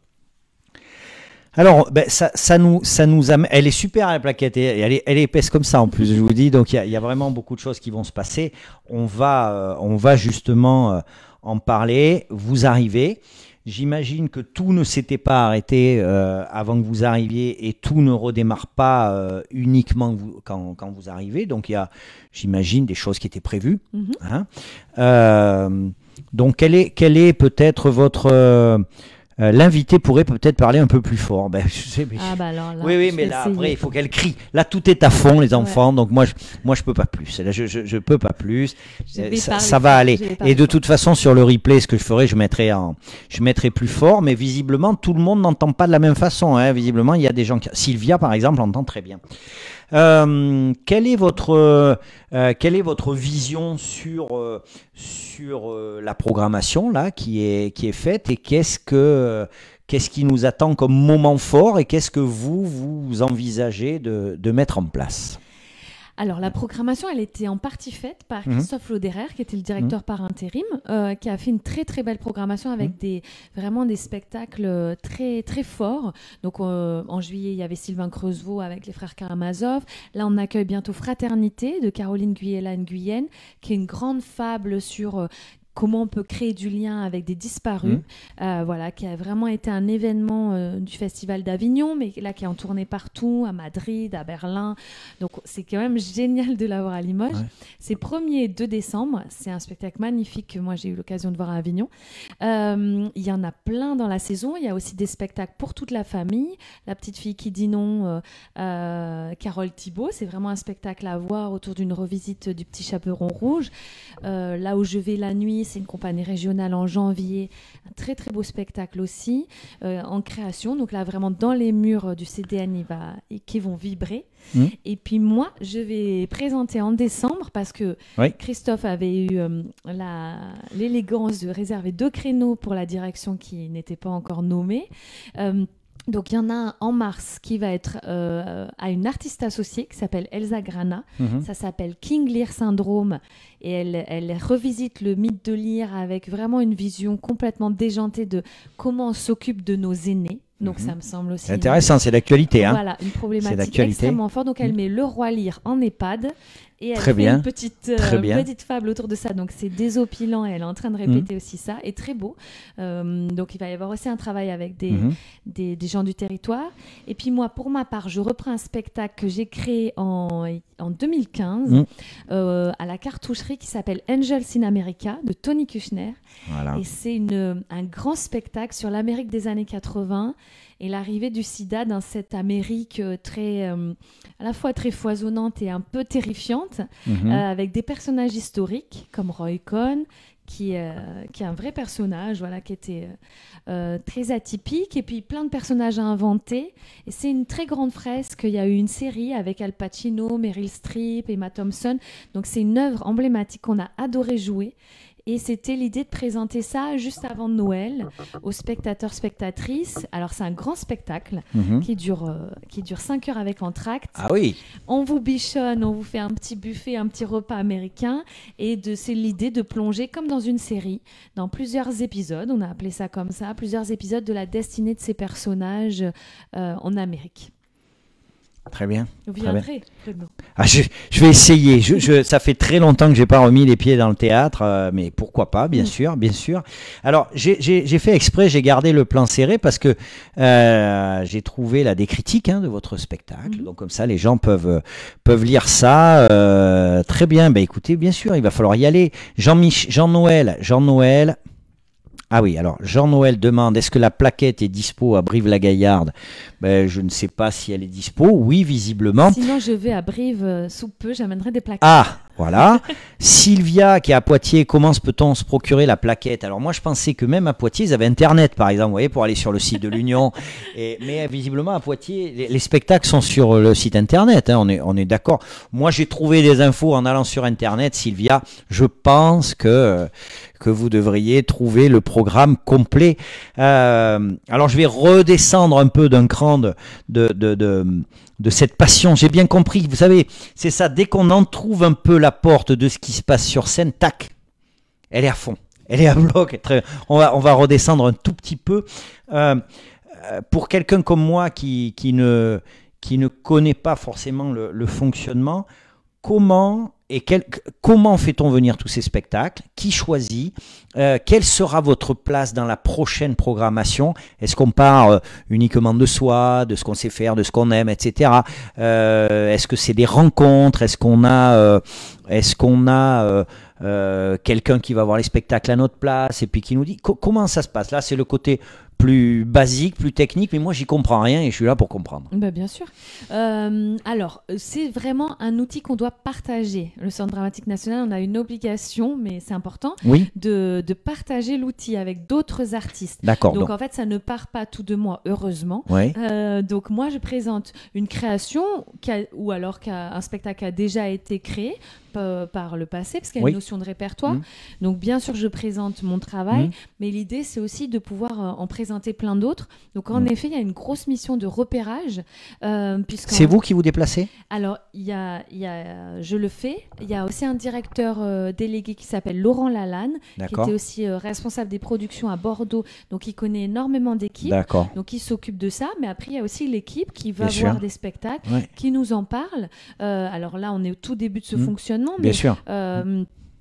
Alors, ça nous amène. Elle est super la plaquette, et elle est épaisse comme ça en plus, je vous dis. Donc il y a vraiment beaucoup de choses qui vont se passer. On va justement en parler. Vous arrivez. J'imagine que tout ne s'était pas arrêté avant que vous arriviez, et tout ne redémarre pas uniquement quand vous arrivez. Donc il y a, j'imagine, des choses qui étaient prévues. Donc quelle est peut-être votre l'invité pourrait peut-être parler un peu plus fort. Alors là, oui, mais là, après, il faut qu'elle crie. Là, tout est à fond, les enfants. Donc, moi, je peux pas plus. Là, je peux pas plus. Ça va aller. Et de toute façon, sur le replay, ce que je ferai, je mettrai plus fort. Mais visiblement, tout le monde n'entend pas de la même façon. Visiblement, il y a des gens Sylvia, par exemple, entend très bien. Quelle est votre vision sur la programmation là qui est faite, et qu'est-ce qui nous attend comme moment fort, et qu'est-ce que vous envisagez de mettre en place? Alors, la programmation, elle était en partie faite par Christophe Lauderer, qui était le directeur par intérim, qui a fait une très, très belle programmation avec vraiment des spectacles très, très forts. Donc, en juillet, il y avait Sylvain Creusevaux avec les frères Karamazov. Là, on accueille bientôt Fraternité de Caroline Guyella-Nguyen, qui est une grande fable sur comment on peut créer du lien avec des disparus, qui a vraiment été un événement du Festival d'Avignon, mais là qui est en tournée partout, à Madrid, à Berlin. Donc c'est quand même génial de l'avoir à Limoges. C'est 1er et 2 décembre. C'est un spectacle magnifique que moi j'ai eu l'occasion de voir à Avignon. Il y en a plein dans la saison. Il y a aussi des spectacles pour toute la famille. La petite fille qui dit non, Carole Thibault. C'est vraiment un spectacle à voir autour d'une revisite du Petit Chaperon Rouge. Là où je vais la nuit, c'est une compagnie régionale en janvier, un très très beau spectacle aussi, en création, donc là vraiment dans les murs du CDN qui vont vibrer. Et puis moi je vais présenter en décembre, parce que Christophe avait eu l'élégance de réserver 2 créneaux pour la direction qui n'était pas encore nommée. Donc il y en a un en mars qui va être à une artiste associée qui s'appelle Elsa Grana. Ça s'appelle King Lear Syndrome, et elle revisite le mythe de Lear avec vraiment une vision complètement déjantée de comment on s'occupe de nos aînés. Donc ça me semble aussi intéressant, c'est l'actualité. Voilà, une problématique extrêmement forte. Donc elle met le roi Lear en EHPAD, et elle fait une petite fable autour de ça. Donc c'est désopilant, et elle est en train de répéter aussi ça, et très beau. Donc il va y avoir aussi un travail avec des gens du territoire. Et puis moi, pour ma part, je reprends un spectacle que j'ai créé en 2015 à la cartoucherie, qui s'appelle Angels in America de Tony Kushner. Et c'est un grand spectacle sur l'Amérique des années 80 et l'arrivée du sida dans cette Amérique à la fois très foisonnante et un peu terrifiante, avec des personnages historiques comme Roy Cohn, qui est un vrai personnage, qui était très atypique, et puis plein de personnages à inventer. Et c'est une très grande fresque. Il y a eu une série avec Al Pacino, Meryl Streep, Emma Thompson. Donc c'est une œuvre emblématique qu'on a adoré jouer. Et c'était l'idée de présenter ça juste avant Noël aux spectateurs, spectatrices. Alors, c'est un grand spectacle qui dure 5 heures avec entracte. Ah oui. On vous bichonne, on vous fait un petit buffet, un petit repas américain. Et c'est l'idée de plonger, comme dans une série, dans plusieurs épisodes. On a appelé ça comme ça, plusieurs épisodes de la destinée de ces personnages en Amérique. Très bien. Vous viendrez, Bruno. Je vais essayer. Ça fait très longtemps que j'ai pas remis les pieds dans le théâtre, mais pourquoi pas, bien sûr, bien sûr. Alors, j'ai fait exprès, j'ai gardé le plan serré, parce que j'ai trouvé des critiques de votre spectacle. Donc comme ça, les gens peuvent lire ça. Très bien. Écoutez, bien sûr, il va falloir y aller. Jean-Noël. Ah oui, alors Jean-Noël demande, est-ce que la plaquette est dispo à Brive-la-Gaillarde? Je ne sais pas si elle est dispo. Oui, visiblement. Sinon, je vais à Brive sous peu, j'amènerai des plaquettes. Ah, Voilà. Sylvia, qui est à Poitiers, comment peut-on se procurer la plaquette? Alors moi, je pensais que même à Poitiers, ils avaient Internet, par exemple, vous voyez, pour aller sur le site de l'Union. Mais visiblement, à Poitiers, les spectacles sont sur le site Internet, hein, on est d'accord. Moi, j'ai trouvé des infos en allant sur Internet. Sylvia, je pense que vous devriez trouver le programme complet. Alors, je vais redescendre un peu d'un cran de cette passion. J'ai bien compris. Vous savez, c'est ça. Dès qu'on en trouve un peu la porte de ce qui se passe sur scène, tac, elle est à fond. Elle est à bloc. On va redescendre un tout petit peu. Pour quelqu'un comme moi qui ne connaît pas forcément le fonctionnement, comment fait-on venir tous ces spectacles? Qui choisit? Quelle sera votre place dans la prochaine programmation? Est-ce qu'on part uniquement de soi, de ce qu'on sait faire, de ce qu'on aime, etc. Est-ce que c'est des rencontres? Est-ce qu'on a quelqu'un qui va voir les spectacles à notre place et puis qui nous dit comment ça se passe? Là, c'est le côté plus basique, plus technique, mais moi j'y comprends rien et je suis là pour comprendre. Bah, bien sûr. Alors, c'est vraiment un outil qu'on doit partager. Le Centre dramatique national, on a une obligation, mais c'est important, oui, de partager l'outil avec d'autres artistes. D'accord. Donc en fait, ça ne part pas tout de moi, heureusement. Oui. Donc moi, je présente une création ou alors un spectacle a déjà été créé par le passé, parce qu'il y a une notion de répertoire. Donc bien sûr, je présente mon travail, mais l'idée, c'est aussi de pouvoir en présenter plein d'autres. Donc en effet, il y a une grosse mission de repérage. C'est vous qui vous déplacez? Alors, je le fais. Il y a aussi un directeur délégué qui s'appelle Laurent Lalanne, qui était aussi responsable des productions à Bordeaux. Donc il connaît énormément d'équipes. Donc il s'occupe de ça. Mais après, il y a aussi l'équipe qui va voir des spectacles, qui nous en parle. Alors là, on est au tout début de ce fonctionnement. Bien sûr.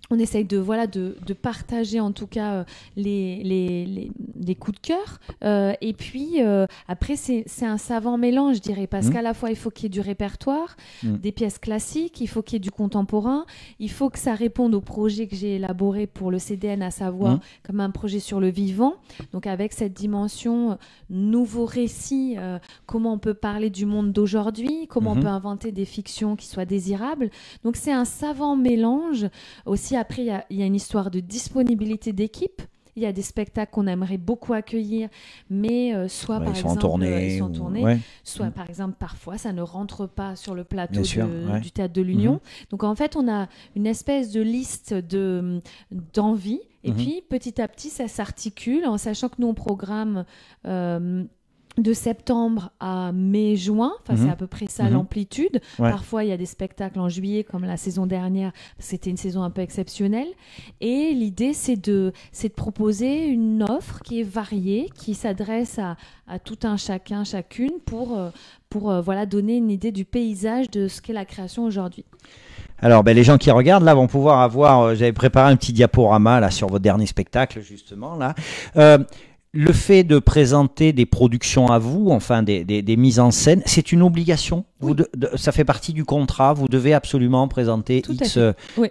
On essaye de partager en tout cas les coups de cœur. Et puis après, c'est un savant mélange, je dirais, parce qu'à la fois, il faut qu'il y ait du répertoire, des pièces classiques, il faut qu'il y ait du contemporain, il faut que ça réponde au projet que j'ai élaboré pour le CDN, à savoir comme un projet sur le vivant. Donc avec cette dimension nouveau récit, comment on peut parler du monde d'aujourd'hui, comment on peut inventer des fictions qui soient désirables. Donc c'est un savant mélange. Aussi, après, il y a une histoire de disponibilité d'équipe. Il y a des spectacles qu'on aimerait beaucoup accueillir, mais soit par exemple, ils sont en tournée, soit par exemple, parfois, ça ne rentre pas sur le plateau du Théâtre de l'Union. Donc en fait, on a une espèce de liste d'envies, et puis petit à petit, ça s'articule, en sachant que nous, on programme de septembre à mai-juin, c'est à peu près ça l'amplitude. Parfois, il y a des spectacles en juillet, comme la saison dernière, c'était une saison un peu exceptionnelle. Et l'idée, c'est de proposer une offre qui est variée, qui s'adresse à tout un chacun, chacune, pour donner une idée du paysage de ce qu'est la création aujourd'hui. Alors, les gens qui regardent, là, vont pouvoir avoir... J'avais préparé un petit diaporama, là, sur votre dernier spectacle, justement, là. Le fait de présenter des productions à vous, enfin des mises en scène, c'est une obligation. Ça fait partie du contrat. Vous devez absolument présenter X.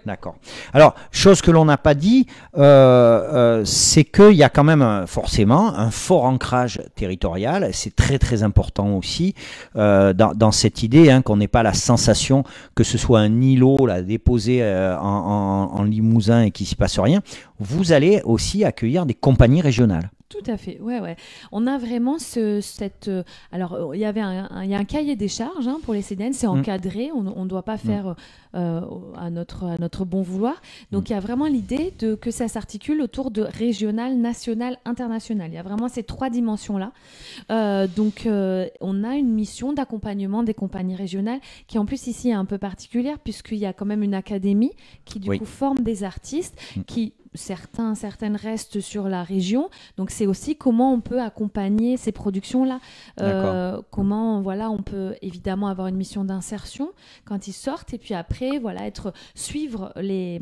D'accord. Alors, chose que l'on n'a pas dit, c'est qu'il y a quand même forcément un fort ancrage territorial. C'est très très important aussi dans cette idée qu'on n'ait pas la sensation que ce soit un îlot là, déposé en Limousin et qu'il ne s'y passe rien. Vous allez aussi accueillir des compagnies régionales. Tout à fait, ouais. On a vraiment alors, il y a un cahier des charges pour les CDN, c'est encadré, on ne doit pas faire à notre bon vouloir. Donc, il y a vraiment l'idée que ça s'articule autour de régional, national, international. Il y a vraiment ces trois dimensions-là. Donc, on a une mission d'accompagnement des compagnies régionales qui, en plus, ici, est un peu particulière puisqu'il y a quand même une académie qui, du coup, forme des artistes qui... Certaines restent sur la région, donc c'est aussi comment on peut accompagner ces productions-là. Comment on peut évidemment avoir une mission d'insertion quand ils sortent, et puis après suivre les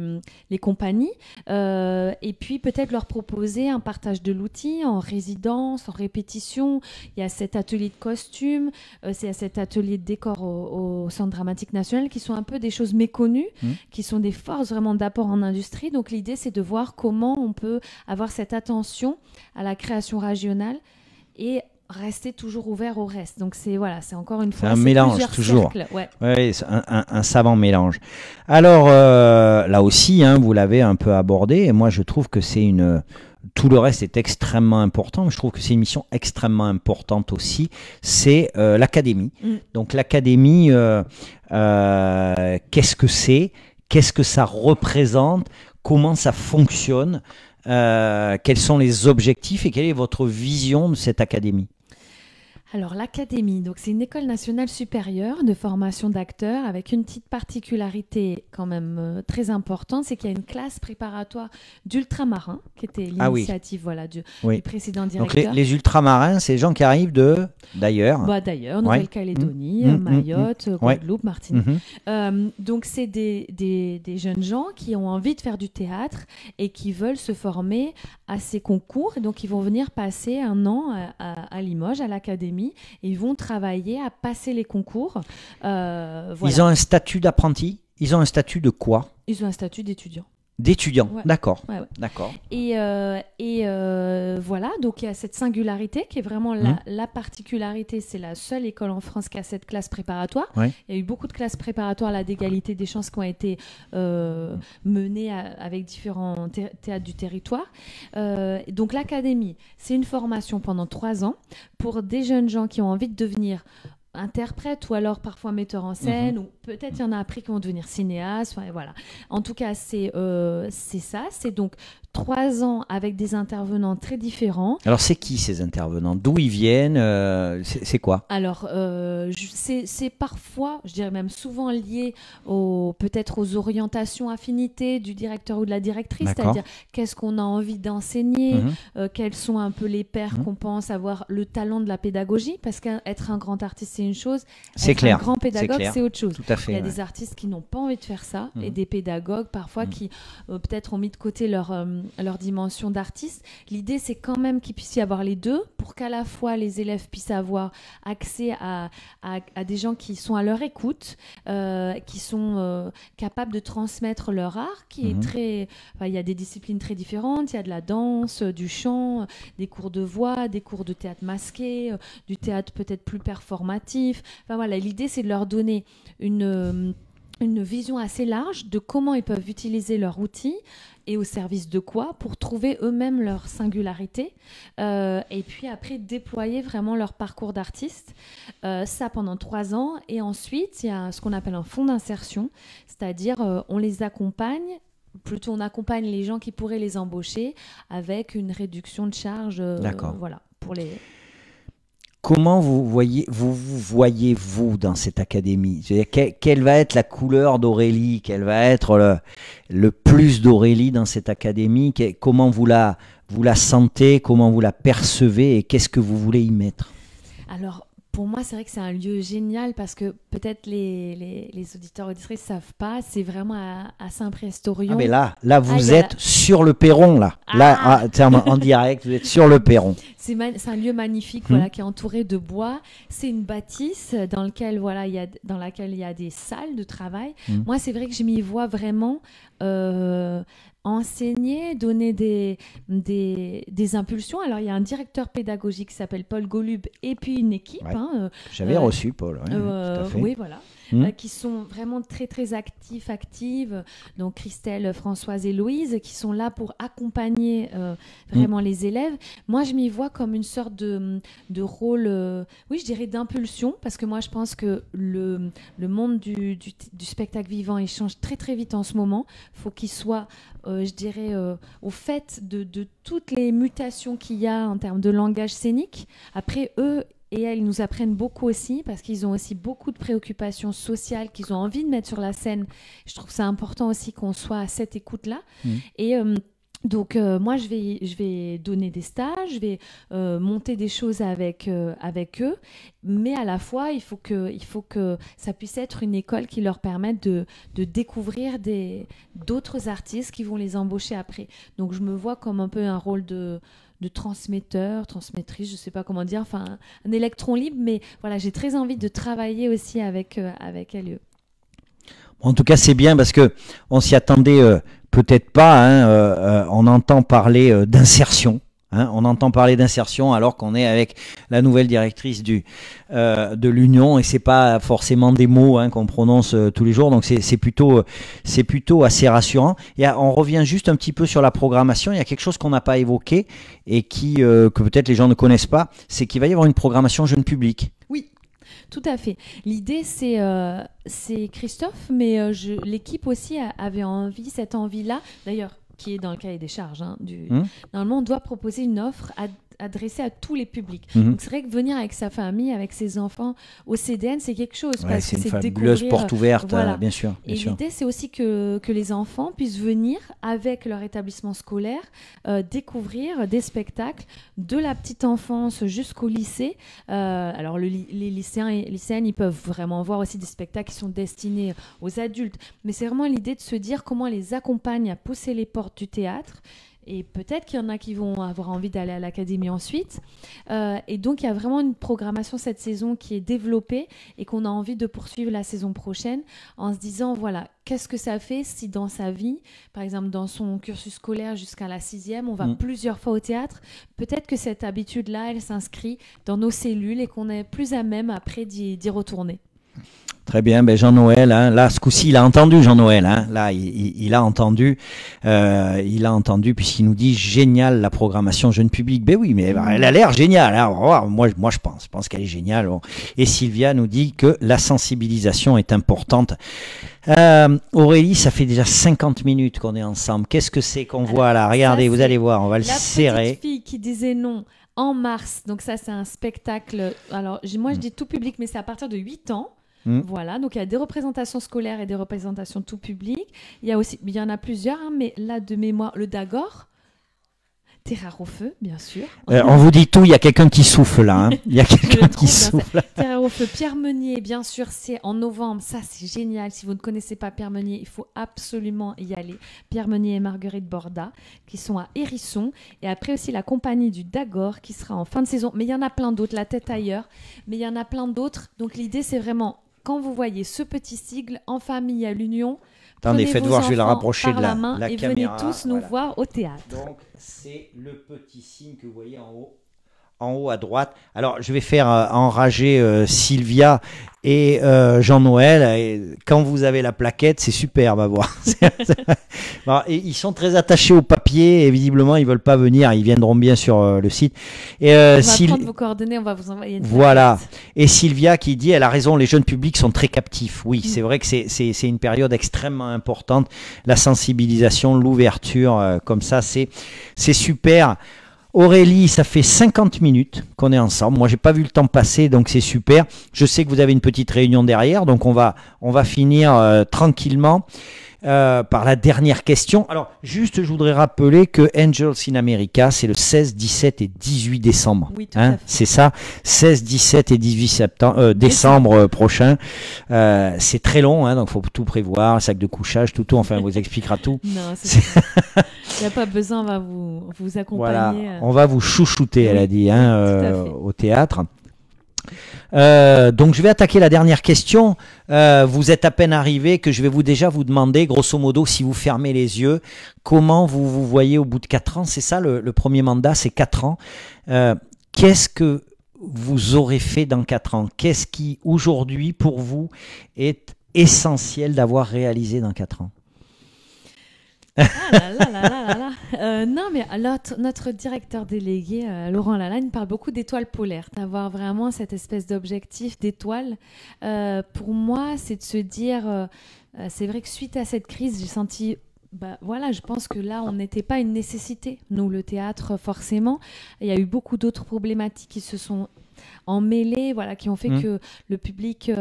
compagnies, et puis peut-être leur proposer un partage de l'outil en résidence, en répétition. Il y a cet atelier de costumes, il y a cet atelier de décor au Centre dramatique national qui sont un peu des choses méconnues, qui sont des forces vraiment d'apport en industrie. Donc l'idée, c'est de voir comment on peut avoir cette attention à la création régionale et rester toujours ouverts au reste. Donc c'est encore une fois un mélange toujours. Ouais. Ouais, c'est un savant mélange. Alors là aussi, hein, vous l'avez un peu abordé. Et moi, je trouve que tout le reste est extrêmement important. Je trouve que c'est une mission extrêmement importante aussi. C'est l'académie. Donc l'académie, qu'est-ce que c'est? Qu'est-ce que ça représente? Comment ça fonctionne? Quels sont les objectifs et quelle est votre vision de cette académie? Alors l'académie, donc c'est une école nationale supérieure de formation d'acteurs avec une petite particularité quand même très importante, c'est qu'il y a une classe préparatoire d'ultramarins qui était l'initiative du précédent directeur. Donc les ultramarins, c'est les gens qui arrivent d'ailleurs. D'ailleurs, Nouvelle-Calédonie, Mayotte, Guadeloupe, Martinique. Donc c'est des jeunes gens qui ont envie de faire du théâtre et qui veulent se former à ces concours. Et donc ils vont venir passer un an à Limoges, à l'académie. Et ils vont travailler à passer les concours. Voilà. Ils ont un statut d'apprenti? Ils ont un statut de quoi? Ils ont un statut d'étudiant. D'étudiant, d'accord. Ouais. D'accord. Et voilà, donc il y a cette singularité qui est vraiment la particularité. C'est la seule école en France qui a cette classe préparatoire. Il y a eu beaucoup de classes préparatoires là, d'égalité des chances qui ont été menées avec différents théâtres du territoire. Donc l'académie, c'est une formation pendant 3 ans pour des jeunes gens qui ont envie de devenir interprète ou alors parfois metteur en scène, ou peut-être il y en a après qui vont devenir cinéaste, voilà. En tout cas, c'est ça, c'est donc 3 ans avec des intervenants très différents. Alors c'est qui ces intervenants? D'où ils viennent? C'est quoi? Alors c'est parfois, je dirais même souvent lié peut-être aux orientations, affinités du directeur ou de la directrice, c'est-à-dire qu'est-ce qu'on a envie d'enseigner, quels sont un peu les pairs qu'on pense avoir le talent de la pédagogie, parce qu'être un grand artiste c'est une chose, être un grand pédagogue c'est autre chose. Tout à fait, il y a des artistes qui n'ont pas envie de faire ça et des pédagogues parfois qui peut-être ont mis de côté leur dimension d'artiste. L'idée c'est quand même qu'il puisse y avoir les deux pour qu'à la fois les élèves puissent avoir accès à des gens qui sont à leur écoute, qui sont capables de transmettre leur art, qui est très... il y a des disciplines très différentes, il y a de la danse, du chant, des cours de voix, des cours de théâtre masqué, du théâtre peut-être plus performatif. Voilà, l'idée c'est de leur donner une vision assez large de comment ils peuvent utiliser leur outil et au service de quoi pour trouver eux-mêmes leur singularité et puis après déployer vraiment leur parcours d'artiste. Ça pendant 3 ans et ensuite il y a ce qu'on appelle un fonds d'insertion, c'est-à-dire on les accompagne. Plutôt, on accompagne les gens qui pourraient les embaucher avec une réduction de charges. Voilà, pour les... Comment vous voyez-vous dans cette académie? Quelle va être la couleur d'Aurélie? Quel va être le plus d'Aurélie dans cette académie? Comment vous la sentez? Comment vous la percevez? Et qu'est-ce que vous voulez y mettre? Alors, pour moi, c'est vrai que c'est un lieu génial parce que peut-être les auditeurs auditrices ne savent pas, c'est vraiment à Saint-Priest-Orion. Ah mais là vous êtes sur le perron, là. Là, en direct, vous êtes sur le perron. C'est un lieu magnifique voilà, qui est entouré de bois. C'est une bâtisse dans laquelle il y a des salles de travail. Moi, c'est vrai que je m'y vois vraiment... enseigner, donner des impulsions. Alors, il y a un directeur pédagogique qui s'appelle Paul Golub et puis une équipe. Ouais. J'avais reçu Paul. Ouais, tout à fait. Oui, voilà. Qui sont vraiment très, très actives. Donc, Christelle, Françoise et Louise, qui sont là pour accompagner vraiment les élèves. Moi, je m'y vois comme une sorte de rôle, oui, je dirais d'impulsion, parce que moi, je pense que le monde du spectacle vivant, il change très, très vite en ce moment. Il faut qu'il soit... je dirais, au fait de toutes les mutations qu'il y a en termes de langage scénique. Après, eux et elles nous apprennent beaucoup aussi parce qu'ils ont aussi beaucoup de préoccupations sociales qu'ils ont envie de mettre sur la scène. Je trouve ça important aussi qu'on soit à cette écoute-là. Et... donc moi je vais donner des stages, je vais monter des choses avec eux, mais à la fois il faut que ça puisse être une école qui leur permette de découvrir d'autres artistes qui vont les embaucher après. Donc je me vois comme un peu un rôle de transmetteur, transmettrice, je sais pas comment dire, enfin un électron libre, mais voilà, j'ai très envie de travailler aussi avec LE. En tout cas, c'est bien parce que on s'y attendait peut-être pas. On entend parler d'insertion. hein. On entend parler d'insertion alors qu'on est avec la nouvelle directrice de l'Union, et c'est pas forcément des mots, hein, qu'on prononce tous les jours, donc c'est plutôt assez rassurant. On revient juste un petit peu sur la programmation. Il y a quelque chose qu'on n'a pas évoqué et que peut-être les gens ne connaissent pas, c'est qu'il va y avoir une programmation jeune public. Oui. Tout à fait. L'idée, c'est Christophe, mais l'équipe aussi avait cette envie-là, d'ailleurs, qui est dans le cahier des charges. Hein, Normalement, on doit proposer une offre adressée à tous les publics. Donc, c'est vrai que venir avec sa famille, avec ses enfants au CDN, c'est quelque chose. Ouais, parce c'est que une fabuleuse porte ouverte, voilà. Bien sûr. Et l'idée, c'est aussi que les enfants puissent venir avec leur établissement scolaire, découvrir des spectacles de la petite enfance jusqu'au lycée. Alors, les lycéens et lycéennes, ils peuvent vraiment voir aussi des spectacles qui sont destinés aux adultes. Mais c'est vraiment l'idée de se dire comment on les accompagne à pousser les portes du théâtre. Et peut-être qu'il y en a qui vont avoir envie d'aller à l'académie ensuite. Et donc, il y a vraiment une programmation cette saison qui est développée et qu'on a envie de poursuivre la saison prochaine en se disant, voilà, qu'est-ce que ça fait si dans sa vie, par exemple dans son cursus scolaire jusqu'à la 6e, on va plusieurs fois au théâtre. Peut-être que cette habitude-là, elle s'inscrit dans nos cellules et qu'on est plus à même après d'y retourner. Très bien, ben Jean-Noël, hein, là ce coup-ci il a entendu Jean-Noël, hein, là il a entendu puisqu'il nous dit génial la programmation jeune public. Ben oui, mais elle a l'air géniale, hein. Moi je pense qu'elle est géniale. Bon. Et Sylvia nous dit que la sensibilisation est importante. Aurélie, ça fait déjà 50 minutes qu'on est ensemble. Qu'est-ce que c'est qu'on voit là? Regardez, vous allez voir, on va le serrer. La petite fille qui disait non en mars, donc ça c'est un spectacle, alors moi je dis tout public, mais c'est à partir de 8 ans. Voilà, donc il y a des représentations scolaires et des représentations tout public. Il y en a plusieurs, hein, mais là de mémoire, le Dagor, Terreur au feu, bien sûr. On vous dit tout, il y a quelqu'un qui souffle là. Hein. Il y a quelqu'un qui souffle. Terreur au feu, Pierre Meunier, bien sûr, c'est en novembre. Ça, c'est génial. Si vous ne connaissez pas Pierre Meunier, il faut absolument y aller. Pierre Meunier et Marguerite Borda, qui sont à Hérisson. Et après aussi la compagnie du Dagor, qui sera en fin de saison. Mais il y en a plein d'autres, La Tête ailleurs. Mais il y en a plein d'autres. Donc l'idée, c'est vraiment, quand vous voyez ce petit sigle en famille à l'Union, attendez, faites voir, je vais la rapprocher de la main et caméra. Venez tous nous voir au théâtre. Donc, c'est le petit signe que vous voyez en haut à droite. Alors, je vais faire enrager Sylvia et Jean-Noël. Et quand vous avez la plaquette, c'est superbe à voir. Bon, et ils sont très attachés au papier et visiblement, ils ne veulent pas venir. Ils viendront bien sur le site. Et, on va prendre vos coordonnées, on va vous envoyer une voilà. Plaquette. Et Sylvia qui dit, elle a raison, les jeunes publics sont très captifs. Oui, c'est vrai que c'est une période extrêmement importante. La sensibilisation, l'ouverture, comme ça, c'est super. Aurélie, ça fait 50 minutes qu'on est ensemble. Moi, j'ai pas vu le temps passer, donc c'est super. Je sais que vous avez une petite réunion derrière, donc on va finir tranquillement par la dernière question. Alors, juste, je voudrais rappeler que Angels in America, c'est le 16, 17 et 18 décembre. Oui, tout à fait. C'est ça, 16, 17 et 18 décembre prochain. C'est très long, hein, donc il faut tout prévoir, sac de couchage, tout. Enfin, on vous expliquera tout. Non, c'est il n'y a pas besoin, on va vous accompagner. Voilà, on va vous chouchouter, elle a dit, au théâtre. Donc je vais attaquer la dernière question. Vous êtes à peine arrivé que je vais déjà vous demander, grosso modo, si vous fermez les yeux, comment vous vous voyez au bout de 4 ans. C'est ça, le premier mandat, c'est 4 ans. Qu'est-ce que vous aurez fait dans 4 ans? Qu'est-ce qui, aujourd'hui, pour vous, est essentiel d'avoir réalisé dans 4 ans? Non, mais notre directeur délégué, Laurent Lalagne, parle beaucoup d'étoiles polaires, d'avoir vraiment cette espèce d'objectif d'étoile. Pour moi, c'est de se dire, c'est vrai que suite à cette crise, j'ai senti, voilà, je pense que là, on n'était pas une nécessité, nous, le théâtre, forcément. Il y a eu beaucoup d'autres problématiques qui se sont emmêlés, voilà, qui ont fait que le public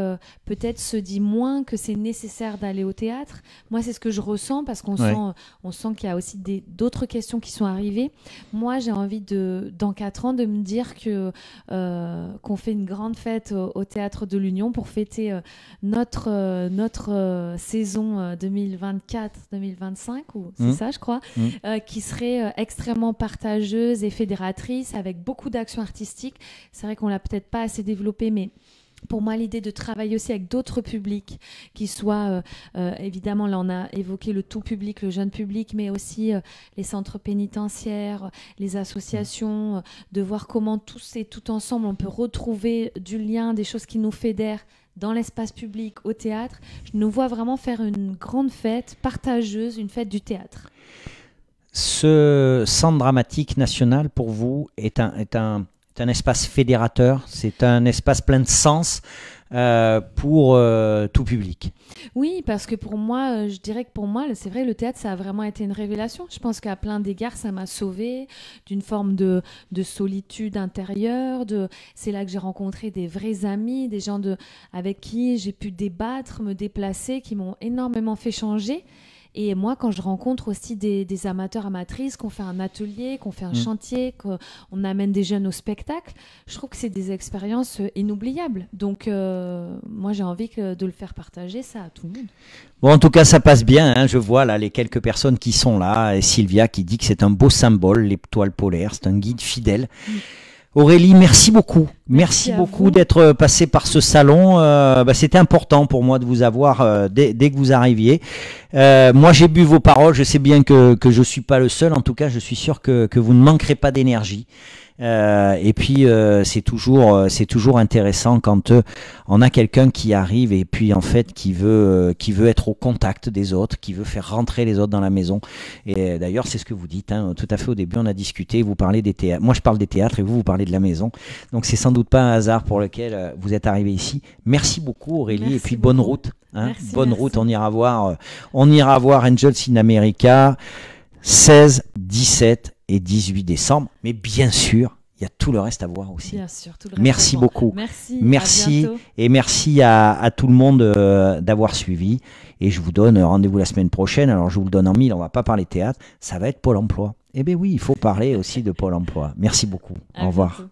peut-être se dit moins que c'est nécessaire d'aller au théâtre. Moi, c'est ce que je ressens parce qu'on sent qu'il y a aussi d'autres questions qui sont arrivées. Moi, j'ai envie dans 4 ans de me dire qu'on fait une grande fête au Théâtre de l'Union pour fêter notre saison 2024-2025, ou c'est ça, je crois, qui serait extrêmement partageuse et fédératrice avec beaucoup d'actions artistiques. C'est vrai qu'on l'a peut-être pas assez développé, mais Pour moi, l'idée de travailler aussi avec d'autres publics, qui soient, évidemment, là on a évoqué le tout public, le jeune public, mais aussi les centres pénitentiaires, les associations, de voir comment tous et tout ensemble on peut retrouver du lien, des choses qui nous fédèrent dans l'espace public, au théâtre. Je nous vois vraiment faire une grande fête partageuse, une fête du théâtre. Ce centre dramatique national, pour vous, est un espace fédérateur, c'est un espace plein de sens pour tout public. Oui, parce que pour moi, je dirais que pour moi, c'est vrai, le théâtre, ça a vraiment été une révélation. Je pense qu'à plein d'égards, ça m'a sauvée d'une forme de solitude intérieure. C'est là que j'ai rencontré des vrais amis, des gens avec qui j'ai pu débattre, me déplacer, qui m'ont énormément fait changer. Et moi, quand je rencontre aussi des amateurs, amatrices, qu'on fait un atelier, qu'on fait un chantier, qu'on amène des jeunes au spectacle, je trouve que c'est des expériences inoubliables. Donc, moi, j'ai envie de le faire partager, ça, à tout le monde. Bon, en tout cas, ça passe bien. Hein. Je vois là les quelques personnes qui sont là. Et Sylvia qui dit que c'est un beau symbole, l'étoile polaire. C'est un guide fidèle. Aurélie, merci beaucoup. Merci beaucoup d'être passé par ce salon. C'était important pour moi de vous avoir dès que vous arriviez. Moi, j'ai bu vos paroles. Je sais bien que je suis pas le seul. En tout cas, je suis sûr que vous ne manquerez pas d'énergie. Et puis c'est toujours intéressant quand on a quelqu'un qui arrive et puis en fait qui veut être au contact des autres, qui veut faire rentrer les autres dans la maison. Et d'ailleurs c'est ce que vous dites, hein, tout à fait au début on a discuté, vous parlez des théâtres, moi je parle des théâtres et vous parlez de la maison. Donc c'est sans doute pas un hasard pour lequel vous êtes arrivé ici. Merci beaucoup Aurélie. Merci et puis bonne route. Hein, bonne route. On ira voir Angels in America 16, 17 et 18 décembre, mais bien sûr, il y a tout le reste à voir aussi. Bien sûr, tout le reste merci beaucoup. Merci et merci à tout le monde d'avoir suivi. Et je vous donne rendez-vous la semaine prochaine. Alors je vous le donne en mille, on va pas parler théâtre, ça va être Pôle emploi. Eh bien oui, il faut parler aussi de Pôle emploi. Merci beaucoup. Au revoir. Bientôt.